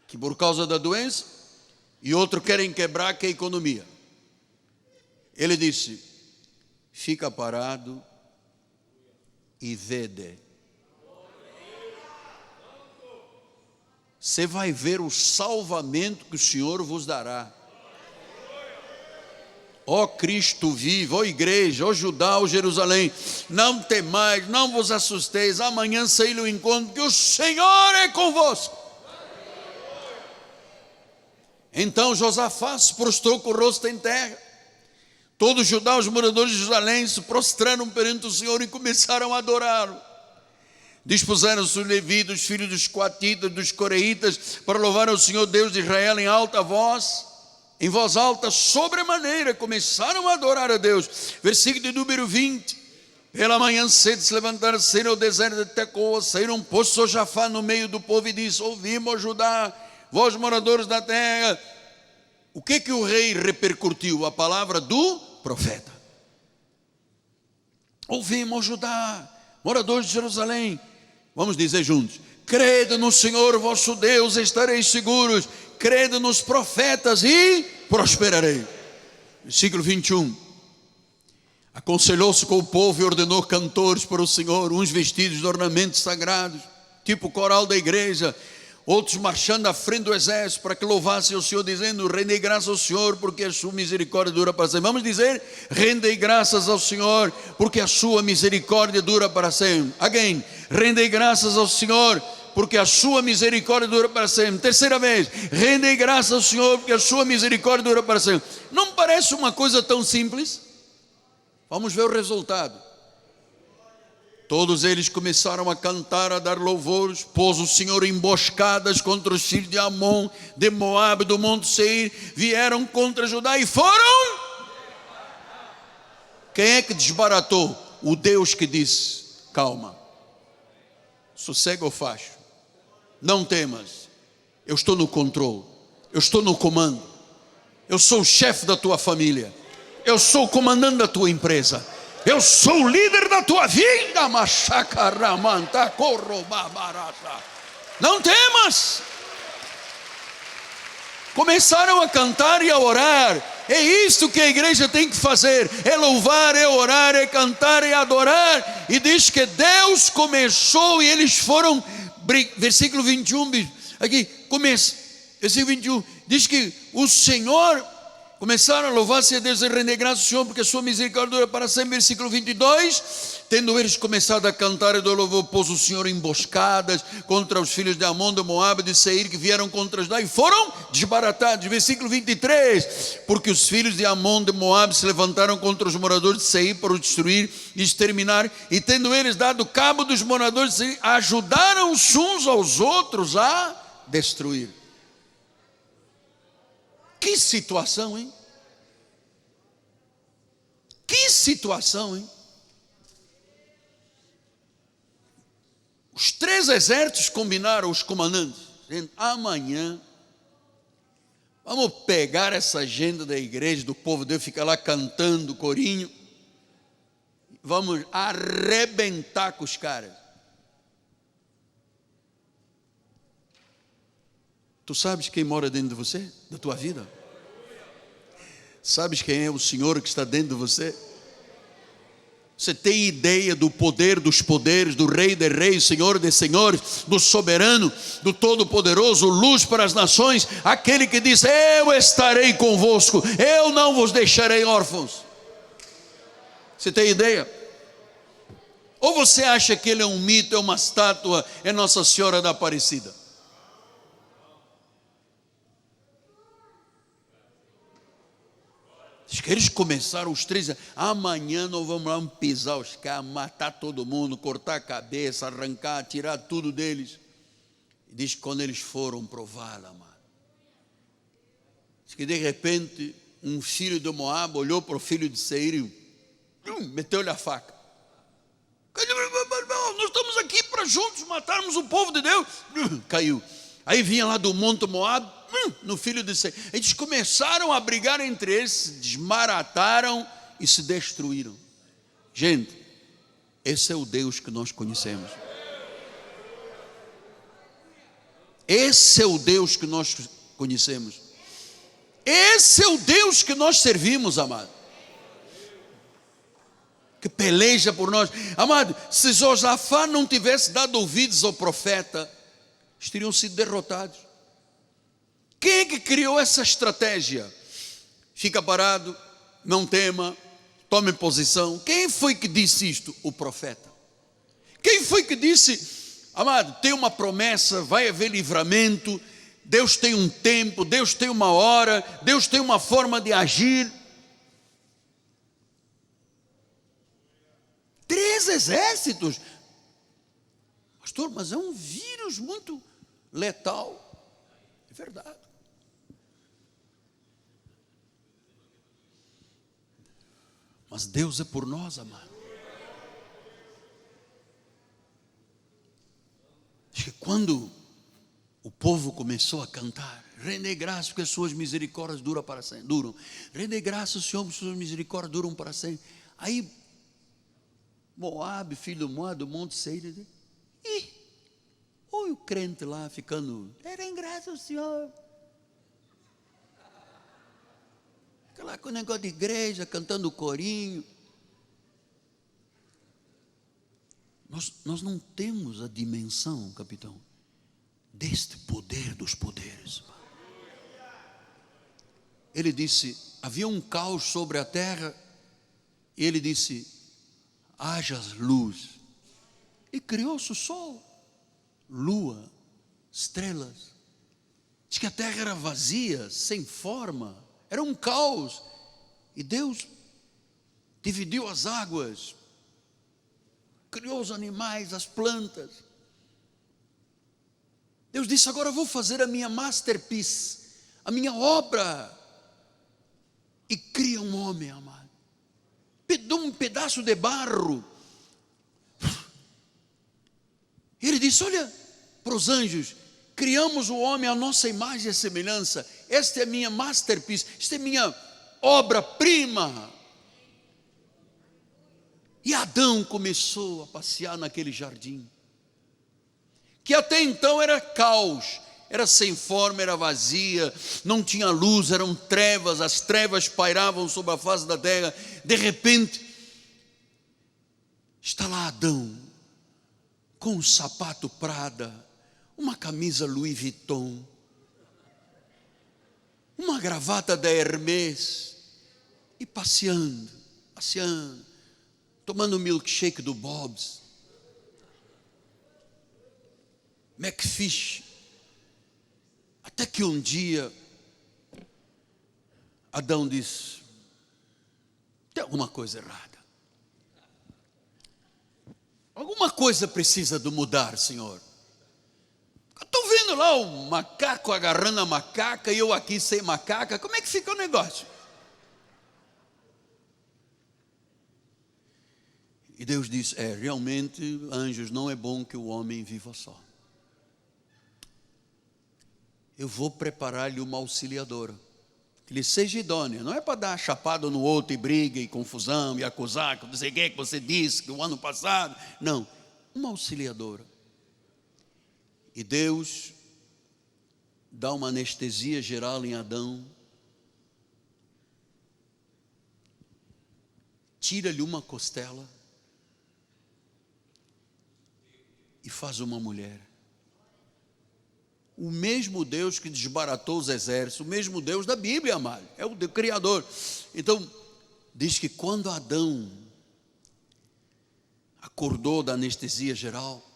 que por causa da doença, e outro querem quebrar, que é a economia. Ele disse: fica parado e vede. Você vai ver o salvamento que o Senhor vos dará. Ó Cristo vivo, ó igreja, ó Judá, ó Jerusalém, não temais, não vos assusteis, amanhã saí-lhe o encontro, que o Senhor é convosco. Então Josafá se prostrou com o rosto em terra. Todos os Judá, os moradores de Jerusalém, se prostraram perante o Senhor e começaram a adorá-lo. Dispuseram-se os levitas, os filhos dos coatitas, dos coreitas, para louvar ao Senhor Deus de Israel em alta voz, em voz alta, sobremaneira, começaram a adorar a Deus. Versículo de número 20. Pela manhã cedo se levantaram, saíram ao deserto de Tecoa, saíram, pôs Josafá no meio do povo e disse: ouvimos, Judá, vós moradores da terra. O que o rei repercutiu? A palavra do profeta. Ouvimos, Judá, moradores de Jerusalém. Vamos dizer juntos: crede no Senhor vosso Deus, estareis seguros. Crede nos profetas e prosperarei. Versículo 21. Aconselhou-se com o povo e ordenou cantores para o Senhor, uns vestidos de ornamentos sagrados, tipo coral da igreja, outros marchando à frente do exército, para que louvassem o Senhor, dizendo: rendei graças ao Senhor, porque a sua misericórdia dura para sempre. Vamos dizer: rendei graças ao Senhor, porque a sua misericórdia dura para sempre. Again, rendei graças ao Senhor, porque a sua misericórdia dura para sempre. Terceira vez: rendei graças ao Senhor, porque a sua misericórdia dura para sempre. Não parece uma coisa tão simples? Vamos ver o resultado. Todos eles começaram a cantar, a dar louvores. Pôs o Senhor emboscadas contra os filhos de Amon, de Moabe, do monte Seir. Vieram contra Judá e foram. Quem é que desbaratou? O Deus que disse: calma, sossega o facho, não temas, eu estou no controle, eu estou no comando, eu sou o chefe da tua família, eu sou o comandante da tua empresa, eu sou o líder da tua vida. Não temas. Começaram a cantar e a orar. É isso que a igreja tem que fazer: é louvar, é orar, é cantar, é adorar. E diz que Deus começou e eles foram. Versículo 21, aqui começa, versículo 21, diz que o Senhor, começaram a louvar-se a Deus e render graças ao Senhor, porque a sua misericórdia dura para sempre. Versículo 22, tendo eles começado a cantar e do louvor, pôs o Senhor emboscadas contra os filhos de Amon, de Moabe, de Seir, que vieram contra Judá e foram desbaratados. Versículo 23, porque os filhos de Amon, de Moabe, se levantaram contra os moradores de Seir para os destruir e exterminar, e tendo eles dado cabo dos moradores de Seir, ajudaram-se uns aos outros a destruir. Que situação, hein? Que situação, hein? Os três exércitos combinaram, os comandantes, dizendo: amanhã vamos pegar essa agenda da igreja, do povo de Deus, ficar lá cantando corinho, vamos arrebentar com os caras. Tu sabes quem mora dentro de você, da tua vida? Sabes quem é o Senhor que está dentro de você? Você tem ideia do poder dos poderes, do Rei de Reis, Senhor de Senhores, do Soberano, do Todo-Poderoso, luz para as nações, aquele que diz: eu estarei convosco, eu não vos deixarei órfãos. Você tem ideia? Ou você acha que ele é um mito, é uma estátua, é Nossa Senhora da Aparecida? Diz que eles começaram os três: amanhã nós vamos lá pisar os caras, matar todo mundo, cortar a cabeça, arrancar, tirar tudo deles. E diz que quando eles foram prová-la, amado, diz que de repente um filho de Moabe olhou para o filho de Seir e meteu-lhe a faca. Nós estamos aqui para juntos matarmos o povo de Deus. Caiu. Aí vinha lá do monte Moabe, no filho de Seir. Eles começaram a brigar entre eles, se desmarataram e se destruíram. Gente, esse é o Deus que nós conhecemos. Esse é o Deus que nós conhecemos. Esse é o Deus que nós servimos, amado, que peleja por nós. Amado, se Josafá não tivesse dado ouvidos ao profeta, eles teriam sido derrotados. Quem é que criou essa estratégia? Fica parado, não tema, tome posição. Quem foi que disse isto? O profeta. Quem foi que disse: amado, tem uma promessa, vai haver livramento, Deus tem um tempo, Deus tem uma hora, Deus tem uma forma de agir. 3 exércitos. Pastor, mas é um vírus muito letal. É verdade. Mas Deus é por nós, amado. Acho que quando o povo começou a cantar: rende graças porque as suas misericórdias duram para sempre. Rende graças, Senhor, porque as suas misericórdias duram para sempre. Aí Moabe, filho do Moabe, do Monte Seir, olha o crente lá ficando: rendem graças ao Senhor. Fica lá com o negócio de igreja, cantando o corinho. Nós não temos a dimensão, capitão, deste poder dos poderes. Ele disse: havia um caos sobre a terra, e ele disse: haja luz, e criou-se o sol, lua, estrelas. Diz que a terra era vazia, sem forma, era um caos, e Deus dividiu as águas, criou os animais, as plantas. Deus disse: agora eu vou fazer a minha masterpiece, a minha obra, e cria um homem, amado, um pedaço de barro. Ele disse: olha para os anjos, criamos o homem à nossa imagem e semelhança, esta é a minha masterpiece, esta é a minha obra-prima. E Adão começou a passear naquele jardim, que até então era caos, era sem forma, era vazia, não tinha luz, eram trevas, as trevas pairavam sobre a face da terra. De repente, está lá Adão, com um sapato Prada, uma camisa Louis Vuitton, uma gravata da Hermès, e passeando, tomando um milkshake do Bob's, McFish. Até que um dia, Adão disse: tem alguma coisa errada. Alguma coisa precisa de mudar, Senhor. Eu estou vendo lá o macaco agarrando a macaca e eu aqui sem macaca. Como é que fica o negócio? E Deus disse: realmente, anjos, não é bom que o homem viva só. Eu vou preparar-lhe uma auxiliadora, que lhe seja idônea. Não é para dar chapada no outro e briga e confusão e acusar, que não sei o que você disse que o ano passado. Não, uma auxiliadora. E Deus dá uma anestesia geral em Adão, tira-lhe uma costela e faz uma mulher. O mesmo Deus que desbaratou os exércitos, o mesmo Deus da Bíblia, amado, é o Deus Criador. Então, diz que quando Adão acordou da anestesia geral,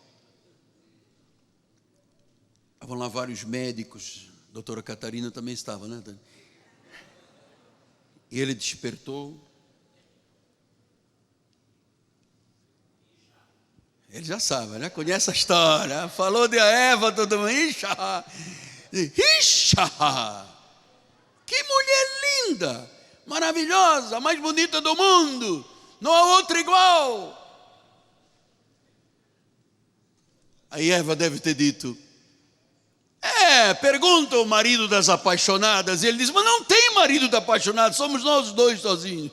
estavam lá vários médicos, a doutora Catarina também estava, né? E ele despertou. Ele já sabe, né? Conhece a história. Falou de Eva, todo mundo: ixa, que mulher linda, maravilhosa, a mais bonita do mundo, não há outra igual. Aí Eva deve ter dito: pergunta o marido das apaixonadas. E ele diz: mas não tem marido da apaixonada, somos nós dois sozinhos.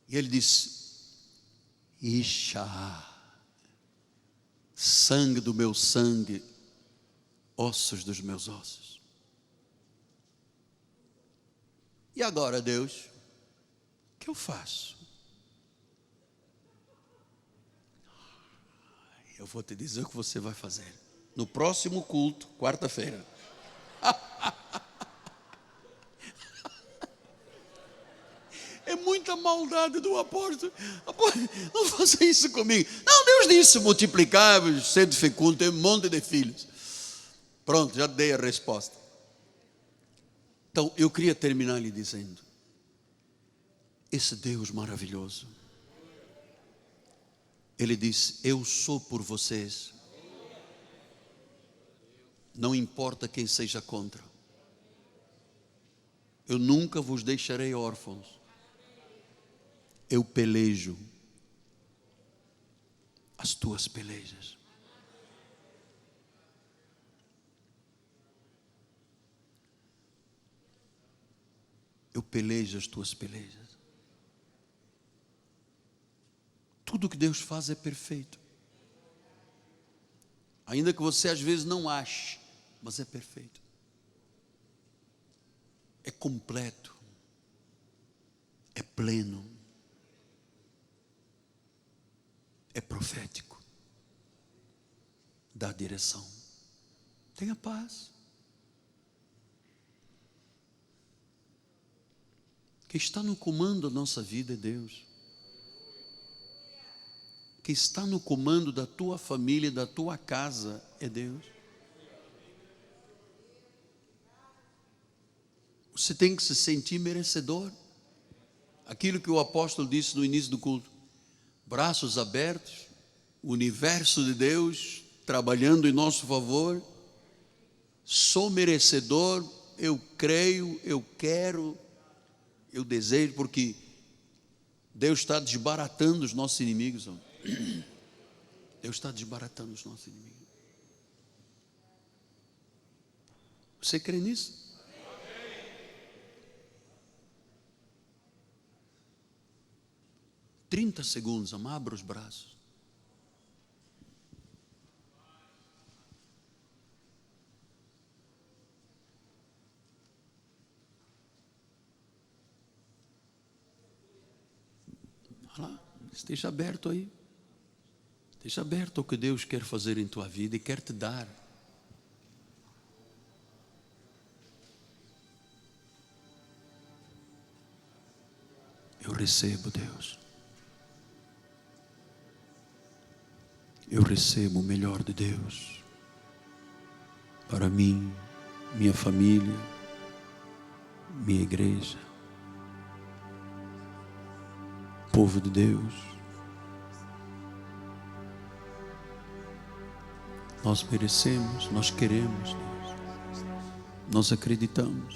E ele disse: ixa, sangue do meu sangue, ossos dos meus ossos. E agora, Deus, o que eu faço? Eu vou te dizer o que você vai fazer no próximo culto, quarta-feira. É muita maldade do apóstolo. Não faça isso comigo. Não, Deus disse: multiplicáveis, sede fecundo, tem um monte de filhos. Pronto, já dei a resposta. Então, eu queria terminar lhe dizendo: esse Deus maravilhoso, Ele disse: eu sou por vocês, não importa quem seja contra. Eu nunca vos deixarei órfãos. Eu pelejo as tuas pelejas. eu pelejo as tuas pelejas. Tudo que Deus faz é perfeito. Ainda que você às vezes não ache, mas é perfeito. É completo. É pleno. É profético. Dá direção. Tenha paz. Quem está no comando da nossa vida é Deus. Quem está no comando da tua família, da tua casa, é Deus. Você tem que se sentir merecedor. Aquilo que o apóstolo disse no início do culto. Braços abertos, o universo de Deus trabalhando em nosso favor. Sou merecedor, eu creio, eu quero, eu desejo, porque Deus está desbaratando os nossos inimigos. Deus está desbaratando os nossos inimigos. Você crê nisso? 30 segundos, abra os braços. Olha lá, esteja aberto aí. Esteja aberto ao que Deus quer fazer em tua vida e quer te dar. Eu recebo, Deus. Eu recebo o melhor de Deus para mim, minha família, minha igreja, povo de Deus. Nós merecemos, nós queremos, Deus. Nós acreditamos.